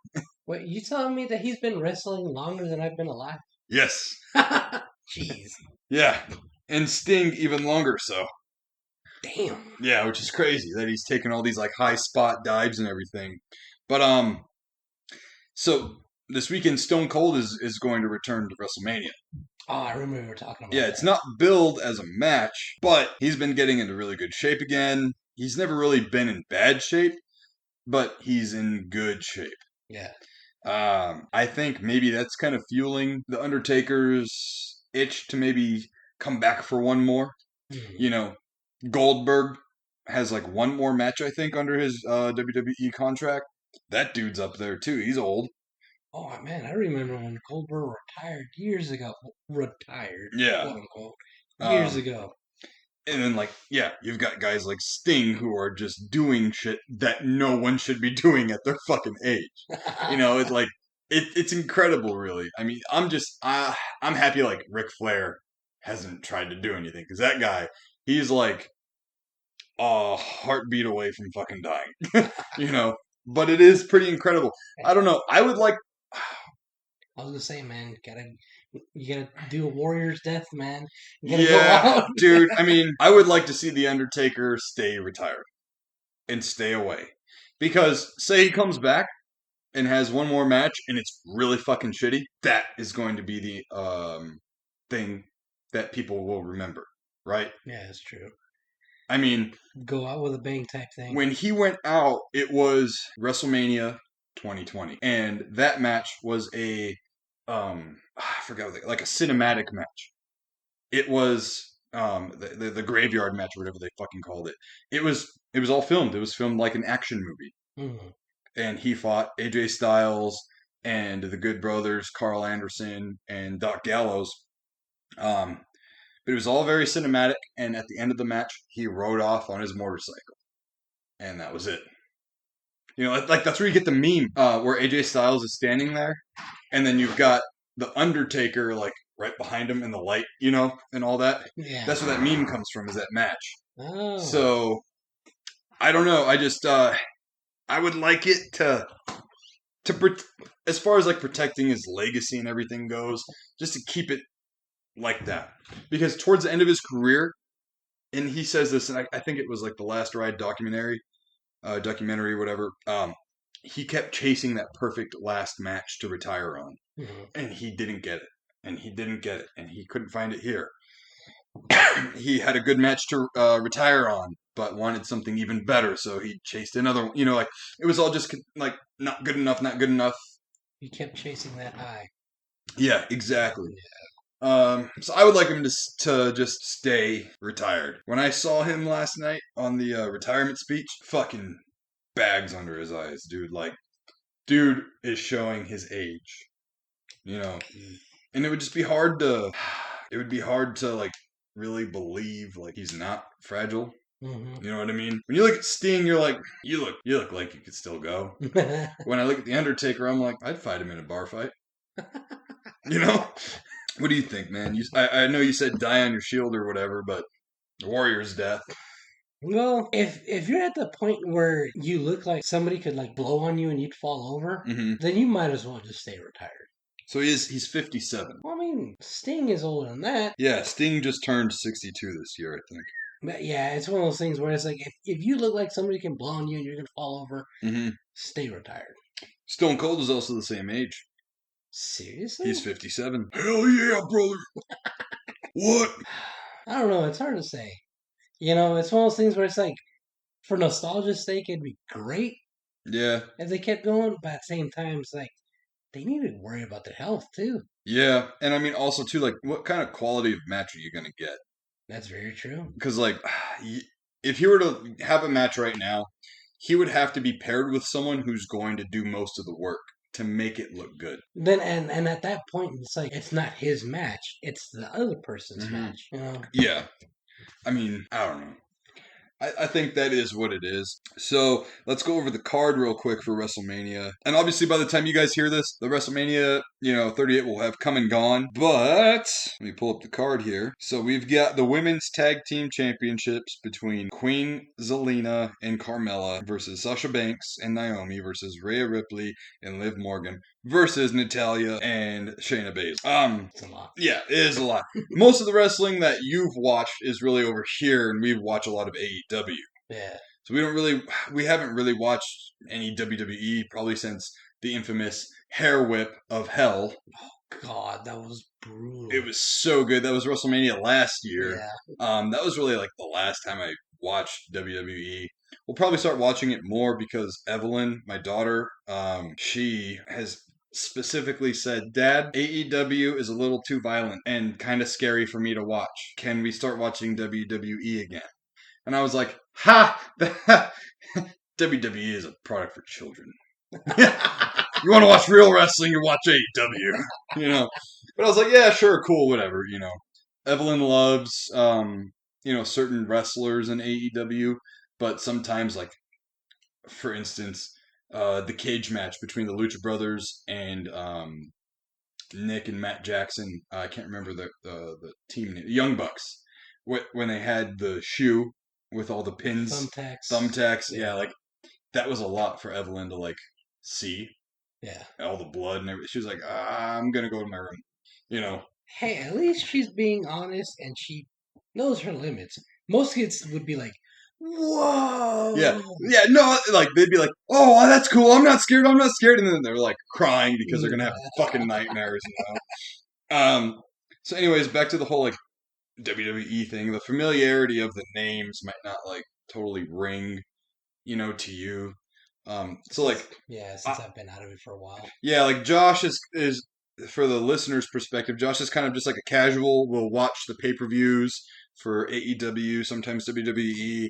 Wait, you telling me that he's been wrestling longer than I've been alive? Yes. Jeez. Yeah. And Sting even longer so. Damn. Yeah, which is crazy that he's taking all these like high spot dives and everything. But so this weekend Stone Cold is going to return to WrestleMania. Oh, I remember we were talking about Yeah, that. it's not billed as a match, but he's been getting into really good shape again. He's never really been in bad shape, but he's in good shape. Yeah. I think maybe that's kind of fueling the Undertaker's itch to maybe come back for one more. Mhm. You know, Goldberg has like one more match, I think, under his WWE contract. That dude's up there too. He's old. Oh man, I remember when Goldberg retired years ago. Retired, Yeah. quote unquote, years ago. And then, like, yeah, you've got guys like Sting who are just doing shit that no one should be doing at their fucking age. You know, it's like, it's incredible, really. I mean, I'm happy, like, Ric Flair hasn't tried to do anything. Because that guy, he's like a heartbeat away from fucking dying. You know? But it is pretty incredible. I don't know. I would like... I was gonna say, man, you gotta do a warrior's death, man. You gotta go Yeah, out. dude. I mean, I would like to see The Undertaker stay retired and stay away. Because, say he comes back and has one more match and it's really fucking shitty, that is going to be the thing that people will remember, right? Yeah, that's true. I mean, Go out with a bang type thing. when he went out, it was WrestleMania 2020. And that match was I forgot what like a cinematic match. It was the graveyard match or whatever they fucking called it. It was all filmed. It was filmed like an action movie. Mhm. And he fought AJ Styles and the Good Brothers, Carl Anderson and Doc Gallows. But it was all very cinematic. And at the end of the match, he rode off on his motorcycle, and that was it. You know, like that's where you get the meme where AJ Styles is standing there, and then you've got the Undertaker like right behind him in the light, you know, and all that. Yeah. That's where that meme comes from, is that match. Oh. So I don't know. I just I would like it to as far as like protecting his legacy and everything goes, just to keep it like that. Because towards the end of his career, and he says this, and I think it was like the Last Ride documentary, whatever. He kept chasing that perfect last match to retire on, and he didn't get it, and he didn't get it, and he couldn't find it here. He had a good match to retire on, but wanted something even better, so he chased another. You know, like it was all just like not good enough, not good enough. He kept chasing that high. Yeah, exactly. So I would like him to just stay retired. When I saw him last night on the retirement speech, fucking bags under his eyes, dude. Like, dude is showing his age, you know. And it would just be hard to, like really believe like he's not fragile. Mm-hmm. You know what I mean? When you look at Sting, you're like, you look like you could still go. When I look at the Undertaker, I'm like, I'd fight him in a bar fight. You know? What do you think, man? I know you said die on your shield or whatever, but Warrior's death. Well, if you're at the point where you look like somebody could like blow on you and you'd fall over, Mm-hmm. then you might as well just stay retired. So he's 57. Well, I mean, Sting is older than that. Yeah, Sting just turned 62 this year, I think. But yeah, it's one of those things where it's like if you look like somebody can blow on you and you're gonna fall over, stay retired. Stone Cold is also the same age. Seriously? He's 57. Hell yeah, brother. What? I don't know. It's hard to say. You know, it's one of those things where it's like, for nostalgia's sake, it'd be great Yeah. if they kept going, but at the same time, it's like they need to worry about their health too. Yeah, and I mean also too, like, what kind of quality of match are you gonna get? That's very true. Because like, if he were to have a match right now, he would have to be paired with someone who's going to do most of the work to make it look good. Then and at that point, it's like it's not his match; it's the other person's match. You know? Yeah, I mean, I don't know. I think that is what it is. So let's go over the card real quick for WrestleMania. And obviously, by the time you guys hear this, the WrestleMania, 38 will have come and gone. But let me pull up the card here. So we've got the women's tag team championships between Queen Zelina and Carmella versus Sasha Banks and Naomi versus Rhea Ripley and Liv Morgan versus Natalya and Shayna Baszler. It's a lot. Yeah, it is a lot. Most of the wrestling that you've watched is really over here, and we watch a lot of AEW. Yeah. So we haven't really watched any WWE probably since the infamous hair whip of hell. Oh God, that was brutal. It was so good. That was WrestleMania last year. Yeah. That was really like the last time I watched WWE. We'll probably start watching it more because Evelyn, my daughter, she has specifically said, Dad, AEW is a little too violent and kind of scary for me to watch. Can we start watching WWE again? And I was like, ha! WWE is a product for children. You want to watch real wrestling, you watch AEW. But I was like, yeah, sure, cool, whatever, Evelyn loves, certain wrestlers in AEW, but sometimes, like, for instance, the cage match between the Lucha Brothers and Nick and Matt Jackson. I can't remember the team name. Young Bucks. When they had the shoe with all the pins, thumbtacks. Yeah, like that was a lot for Evelyn to like see. Yeah, all the blood and everything. She was like, I'm gonna go to my room. Hey, at least she's being honest and she knows her limits. Most kids would be like, whoa. Yeah. No, like they'd be like, oh, that's cool. I'm not scared. And then they're like crying because they're gonna have fucking nightmares. So, anyways, back to the whole like WWE thing. The familiarity of the names might not like totally ring, to you. So like, since I've been out of it for a while. Yeah, like Josh is for the listener's perspective. Josh is kind of just like a casual. Will watch the pay-per-views for AEW, sometimes WWE.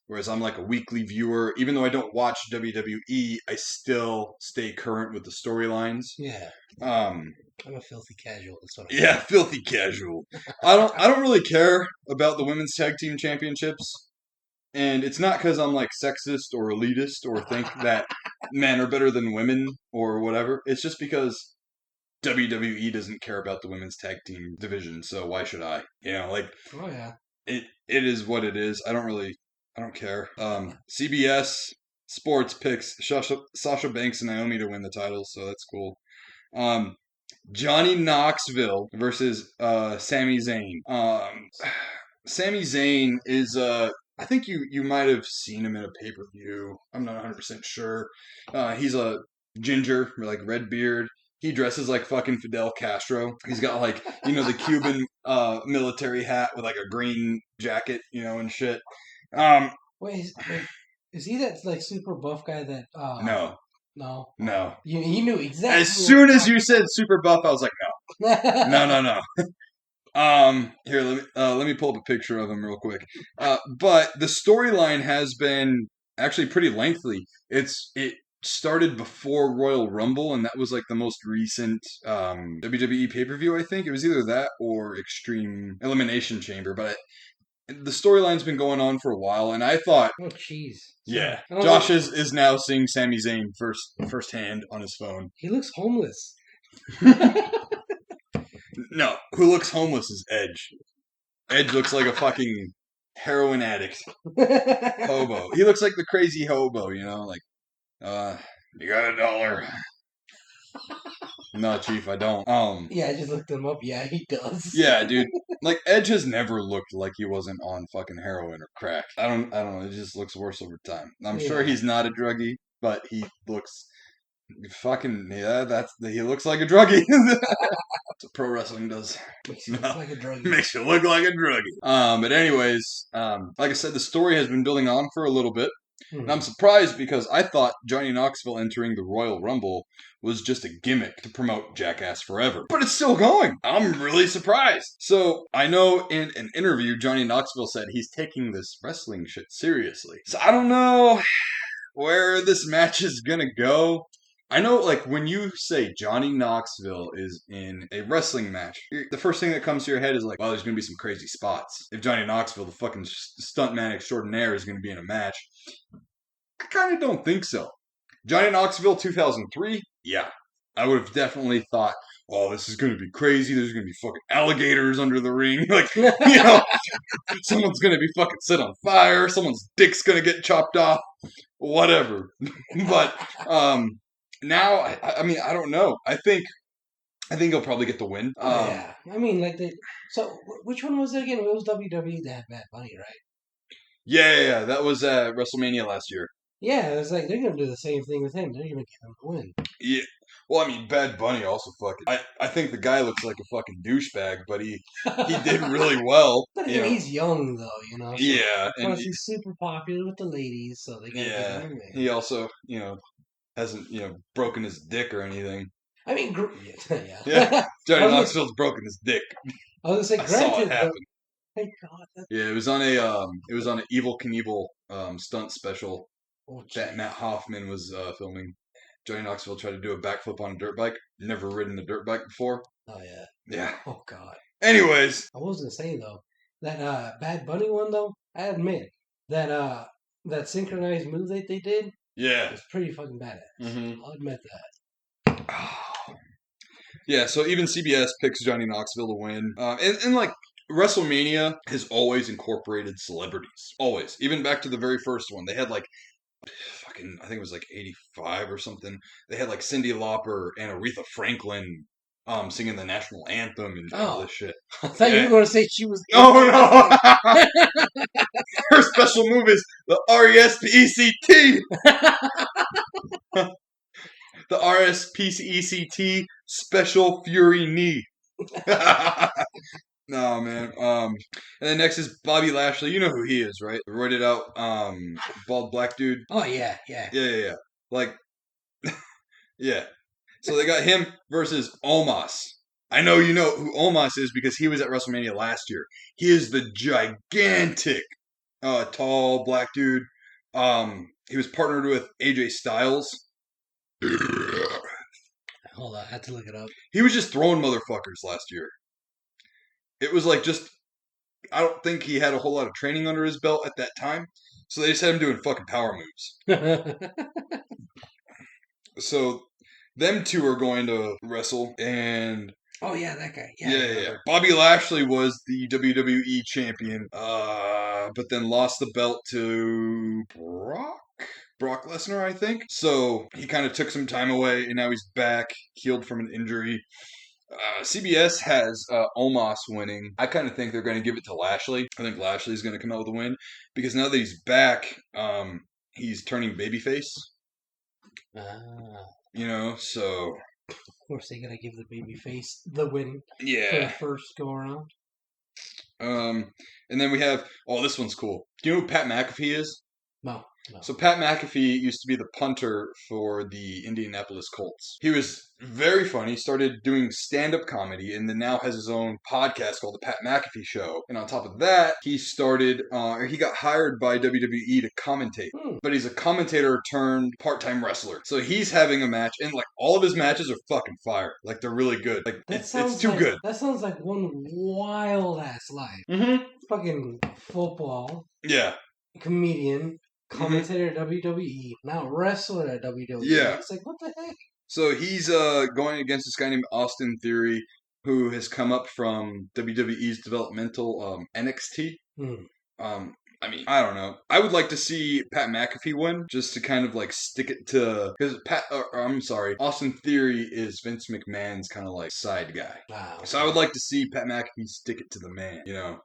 Whereas I'm like a weekly viewer. Even though I don't watch WWE, I still stay current with the storylines. Yeah. I'm a filthy casual. Yeah, filthy casual. I don't really care about the women's tag team championships. And it's not because I'm like sexist or elitist or think that men are better than women or whatever. It's just because WWE doesn't care about the women's tag team division. So why should I? Oh yeah. It is what it is. I don't care. CBS Sports picks Sasha Banks and Naomi to win the titles, so that's cool. Johnny Knoxville versus Sami Zayn. Sami Zayn is I think you might have seen him in a pay-per-view. I'm not 100% sure. He's a ginger, like red beard. He dresses like fucking Fidel Castro. He's got like, the Cuban military hat with like a green jacket, and shit. Wait, is he that like super buff guy that No. No. You knew exactly. As soon as you said super buff, I was like, no. No. Here, let me pull up a picture of him real quick. But the storyline has been actually pretty lengthy. It started before Royal Rumble, and that was like the most recent WWE pay-per-view, I think. It was either that or Extreme Elimination Chamber, but the storyline's been going on for a while, and I thought, Oh, jeez. yeah, Oh, Josh is now seeing Sami Zayn firsthand on his phone. He looks homeless. No, who looks homeless is Edge. Edge looks like a fucking heroin addict hobo. He looks like the crazy hobo, you know, like, you got $1. No, Chief, I don't. Yeah, I just looked him up. Yeah, he does. Yeah, dude. Like, Edge has never looked like he wasn't on fucking heroin or crack. I don't know. It just looks worse over time. I'm sure he's not a druggie, but he looks fucking, he looks like a druggie. That's what pro wrestling does. Makes you look like a druggie. Makes you look like a druggie. But anyways, like I said, the story has been building on for a little bit. And I'm surprised because I thought Johnny Knoxville entering the Royal Rumble was just a gimmick to promote Jackass Forever. But it's still going. I'm really surprised. So I know in an interview, Johnny Knoxville said he's taking this wrestling shit seriously. So I don't know where this match is gonna go. I know, like, when you say Johnny Knoxville is in a wrestling match, the first thing that comes to your head is like, well, there's going to be some crazy spots. If Johnny Knoxville, the fucking stuntman extraordinaire, is going to be in a match, I kind of don't think so. Johnny Knoxville 2003, yeah. I would have definitely thought, oh, this is going to be crazy. There's going to be fucking alligators under the ring. Like, you know, someone's going to be fucking set on fire. Someone's dick's going to get chopped off. Whatever. But, now, I mean, I don't know. I think he'll probably get the win. Yeah, I mean, like so which one was it again? It was WWE that had Bad Bunny, right? Yeah, that was WrestleMania last year. Yeah, it was like they're gonna do the same thing with him. They're gonna get him to win. Yeah. Well, I mean, Bad Bunny also fucking. I think the guy looks like a fucking douchebag, but he did really well. But he's young though, you know. So yeah, plus he's super popular with the ladies, so they gotta get him in. He also, hasn't broken his dick or anything. I mean, yeah. Johnny Knoxville's broken his dick. I was gonna say, I saw it happen. Thank God. Yeah, it was on a Evel Knievel stunt special that Matt Hoffman was filming. Johnny Knoxville tried to do a backflip on a dirt bike. Never ridden a dirt bike before. Oh yeah. Yeah. Oh God. Anyways, I was gonna say though that Bad Bunny one though. I admit that that synchronized move that they did. Yeah. It's pretty fucking badass. Mm-hmm. I'll admit that. Yeah, so even CBS picks Johnny Knoxville to win. And like, WrestleMania has always incorporated celebrities. Always. Even back to the very first one. They had like, I think it was like 85 or something. They had like Cyndi Lauper and Aretha Franklin singing the national anthem and all this shit. I thought you were going to say she was... Oh, no! Her special move is the RESPECT! The RSPCT Special Fury Knee. No, man. And then next is Bobby Lashley. You know who he is, right? The roided out, bald black dude. Oh, yeah. Yeah. Like, yeah. So they got him versus Omos. I know you know who Omos is because he was at WrestleMania last year. He is the gigantic, tall black dude. He was partnered with AJ Styles. Hold on, I had to look it up. He was just throwing motherfuckers last year. It was like I don't think he had a whole lot of training under his belt at that time. So they just had him doing fucking power moves. So them two are going to wrestle and... Oh, yeah, that guy. Yeah. Bobby Lashley was the WWE champion, but then lost the belt to Brock Lesnar, I think. So he kind of took some time away, and now he's back, healed from an injury. CBS has Omos winning. I kind of think they're going to give it to Lashley. I think Lashley's going to come out with a win, because now that he's back, he's turning babyface. So... Of course, they're going to give the babyface the win for the first go-around. And then we have... Oh, this one's cool. Do you know who Pat McAfee is? No. No. So Pat McAfee used to be the punter for the Indianapolis Colts. He was very funny, started doing stand-up comedy, and then now has his own podcast called The Pat McAfee Show. And on top of that, he got hired by WWE to commentate. But he's a commentator turned part-time wrestler. So he's having a match, and like all of his matches are fucking fire. Like they're really good. Like it's too good. That sounds like one wild-ass life. Mm-hmm. Fucking football. Yeah. Comedian. Commentator at WWE, now wrestler at WWE. Yeah. It's like, what the heck? So he's going against this guy named Austin Theory, who has come up from WWE's developmental NXT. I mean, I don't know. I would like to see Pat McAfee win, just to kind of like stick it to, because Austin Theory is Vince McMahon's kind of like side guy. Wow. So I would like to see Pat McAfee stick it to the man, you know.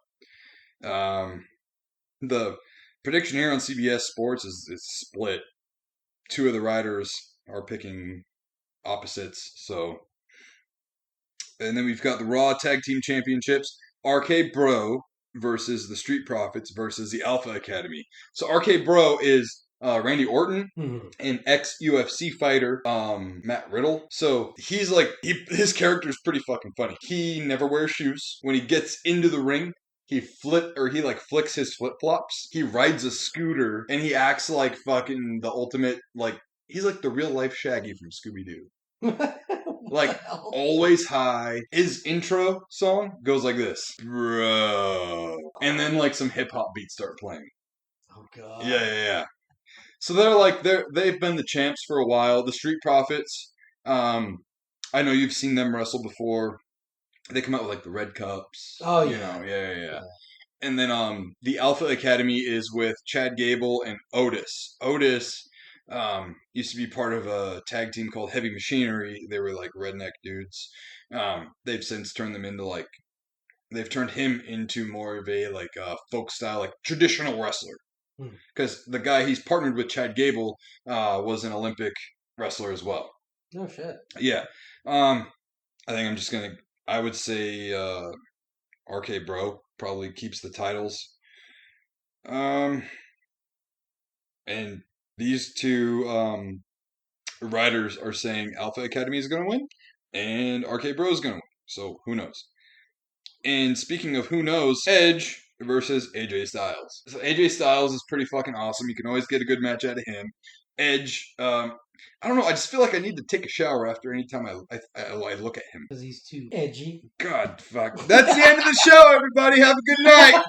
The prediction here on CBS Sports is split. Two of the writers are picking opposites, so. And then we've got the Raw Tag Team Championships. RK Bro versus the Street Profits versus the Alpha Academy. So RK Bro is Randy Orton, an ex-UFC fighter, Matt Riddle. So he's like, his character is pretty fucking funny. He never wears shoes. When he gets into the ring, he flicks his flip-flops. He rides a scooter, and he acts like fucking the ultimate, like, he's like the real-life Shaggy from Scooby-Doo. Like, always high. His intro song goes like this. Bro. And then, like, some hip-hop beats start playing. Oh, God. Yeah. So they've been the champs for a while. The Street Profits, I know you've seen them wrestle before. They come out with, like, the red cups. Oh, yeah. You know, yeah. And then, the Alpha Academy is with Chad Gable and Otis. Otis used to be part of a tag team called Heavy Machinery. They were like redneck dudes. They've since turned them into they've turned him into more of a folk style, like traditional wrestler. Because the guy he's partnered with, Chad Gable, was an Olympic wrestler as well. Oh shit. Yeah. I think I would say RK Bro probably keeps the titles. And these two writers are saying Alpha Academy is going to win, and RK Bro is going to win. So who knows? And speaking of who knows, Edge versus AJ Styles. So AJ Styles is pretty fucking awesome. You can always get a good match out of him. Edge, I don't know. I just feel like I need to take a shower after any time I look at him. Because he's too edgy. God, fuck. That's the end of the show, everybody. Have a good night.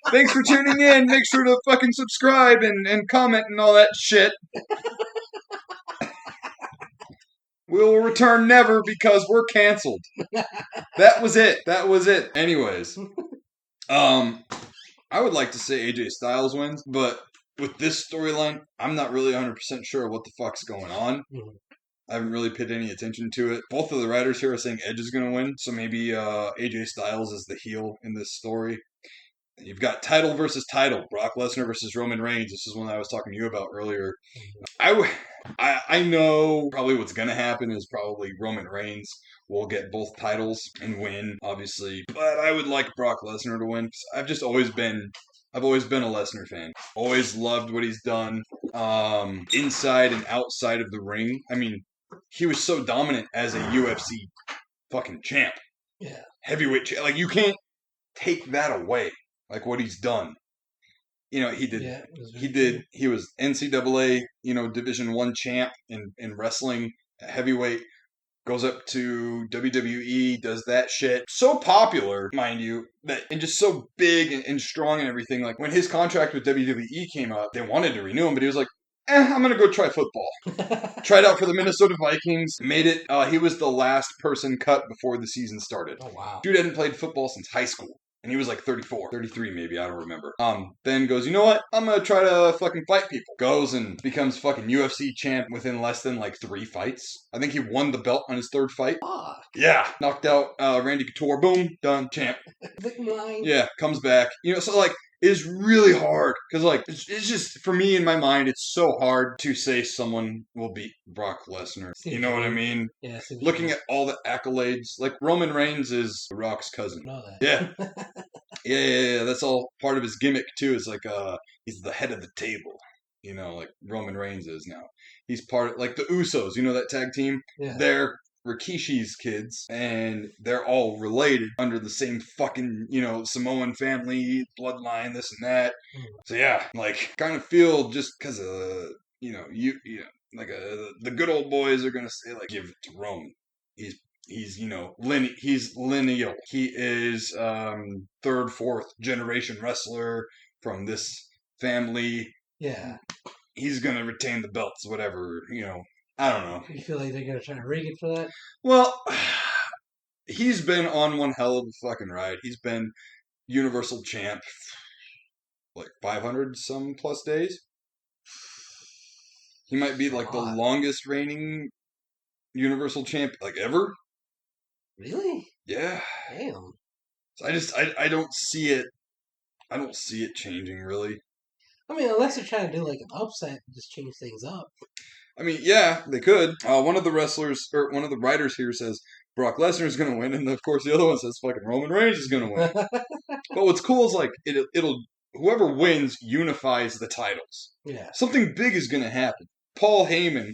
Thanks for tuning in. Make sure to fucking subscribe and comment and all that shit. We'll return never because we're canceled. That was it. Anyways. I would like to say AJ Styles wins, but with this storyline, I'm not really 100% sure what the fuck's going on. I haven't really paid any attention to it. Both of the writers here are saying Edge is going to win, so maybe AJ Styles is the heel in this story. You've got title versus title, Brock Lesnar versus Roman Reigns. This is one I was talking to you about earlier. I know probably what's going to happen is probably Roman Reigns will get both titles and win, obviously. But I would like Brock Lesnar to win. I've always been a Lesnar fan. Always loved what he's done inside and outside of the ring. I mean, he was so dominant as a UFC fucking champ. Yeah. Heavyweight champ. Like, you can't take that away. Like, what he's done. You know, he was NCAA, Division I champ in wrestling at heavyweight. Goes up to WWE, does that shit. So popular, mind you, and just so big and strong and everything. Like, when his contract with WWE came up, they wanted to renew him, but he was like, I'm going to go try football. Tried out for the Minnesota Vikings, made it. He was the last person cut before the season started. Oh, wow. Dude hadn't played football since high school. And he was like 34, 33 maybe, I don't remember. Then goes, you know what? I'm going to try to fucking fight people. Goes and becomes fucking UFC champ within less than 3 fights. I think he won the belt on his 3rd fight. Fuck. Yeah. Knocked out Randy Couture. Boom. Done. Champ. Yeah. Comes back. So it's really hard. Because it's just, for me in my mind, it's so hard to say someone will beat Brock Lesnar. You know what I mean? Yeah. Looking at all the accolades, Roman Reigns is The Rock's cousin. Know that. Yeah. Yeah. That's all part of his gimmick too. It's he's the head of the table. like Roman Reigns is now. He's part of, like, the Usos, that tag team? Yeah. They're Rikishi's kids, and they're all related under the same fucking, Samoan family, bloodline, this and that. So yeah, like, kind of feel just because of, like the good old boys are gonna say, like, give it to Roman. He's he's lineal. He is third, fourth generation wrestler from this family. Yeah. He's gonna retain the belts, whatever, I don't know. You feel like they're gonna try to rig it for that? Well, he's been on one hell of a fucking ride. He's been Universal Champ like 500 some plus days. He might be like the longest reigning Universal Champ like ever. Really? Yeah. Damn. So I don't see it. I don't see it changing really. I mean, unless they're trying to do like an upset and just change things up. I mean, yeah, they could. One of the writers here says Brock Lesnar is going to win, and of course the other one says fucking Roman Reigns is going to win. But what's cool is like it'll whoever wins unifies the titles. Yeah. Something big is going to happen. Paul Heyman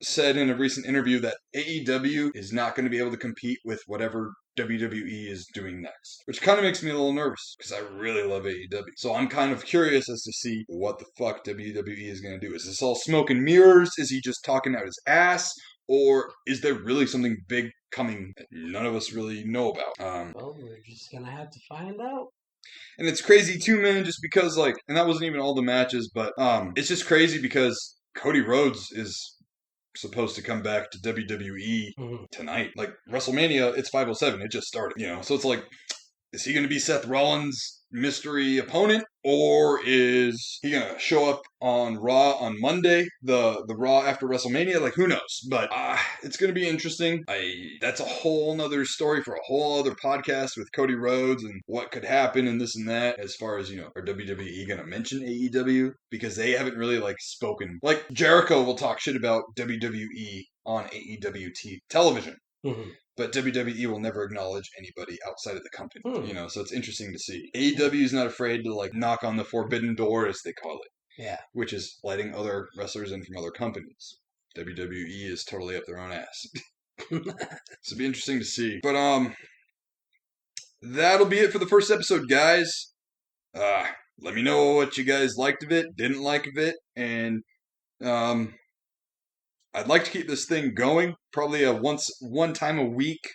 said in a recent interview that AEW is not going to be able to compete with whatever WWE is doing next, which kind of makes me a little nervous because I really love AEW. So I'm kind of curious as to see what the fuck WWE is going to do. Is this all smoke and mirrors? Is he just talking out his ass? Or is there really something big coming that none of us really know about? Well, we're just going to have to find out. And it's crazy too, man, just because, like, and that wasn't even all the matches, but it's just crazy because Cody Rhodes is supposed to come back to WWE tonight. Like, WrestleMania, it's 507. It just started, So it's like, is he going to be Seth Rollins' mystery opponent? Or is he going to show up on Raw on Monday, the Raw after WrestleMania? Like, who knows? But it's going to be interesting. That's a whole nother story for a whole other podcast with Cody Rhodes and what could happen and this and that. As far as, are WWE going to mention AEW? Because they haven't really, like, spoken. Like, Jericho will talk shit about WWE on AEW television. Mm-hmm. But WWE will never acknowledge anybody outside of the company, so it's interesting to see. AEW is not afraid to, like, knock on the forbidden door, as they call it. Yeah. Which is letting other wrestlers in from other companies. WWE is totally up their own ass. So it'll be interesting to see. But, that'll be it for the first episode, guys. Let me know what you guys liked of it, didn't like of it, and, I'd like to keep this thing going. Probably a one time a week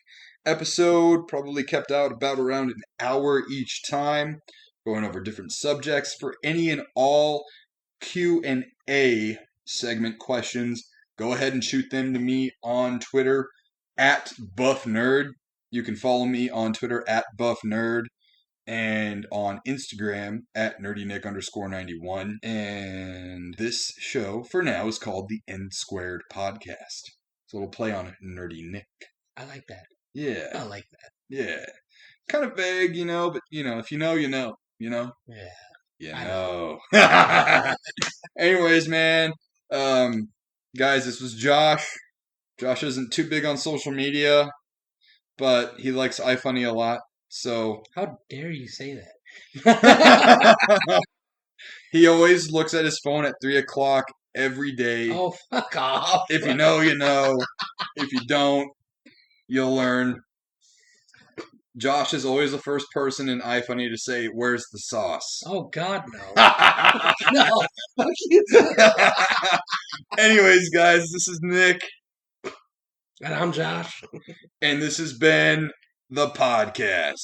episode. Probably kept out about around an hour each time. Going over different subjects. For any and all Q&A segment questions, go ahead and shoot them to me on Twitter at BuffNerd. You can follow me on Twitter at BuffNerd. And on Instagram at nerdynick_91. And this show, for now, is called the NSquared Podcast. So it'll play on Nerdy Nick. I like that. Yeah. I like that. Yeah. Kind of vague, but, if you know, you know. Yeah. You know. Anyways, man. Guys, this was Josh. Josh isn't too big on social media, but he likes iFunny a lot. So how dare you say that? He always looks at his phone at 3:00 every day. Oh, fuck off! If you know, you know. If you don't, you'll learn. Josh is always the first person in iFunny to say, "Where's the sauce?" Oh God, no! No, fuck you. Anyways, guys, this is Nick, and I'm Josh, and this has been the podcast.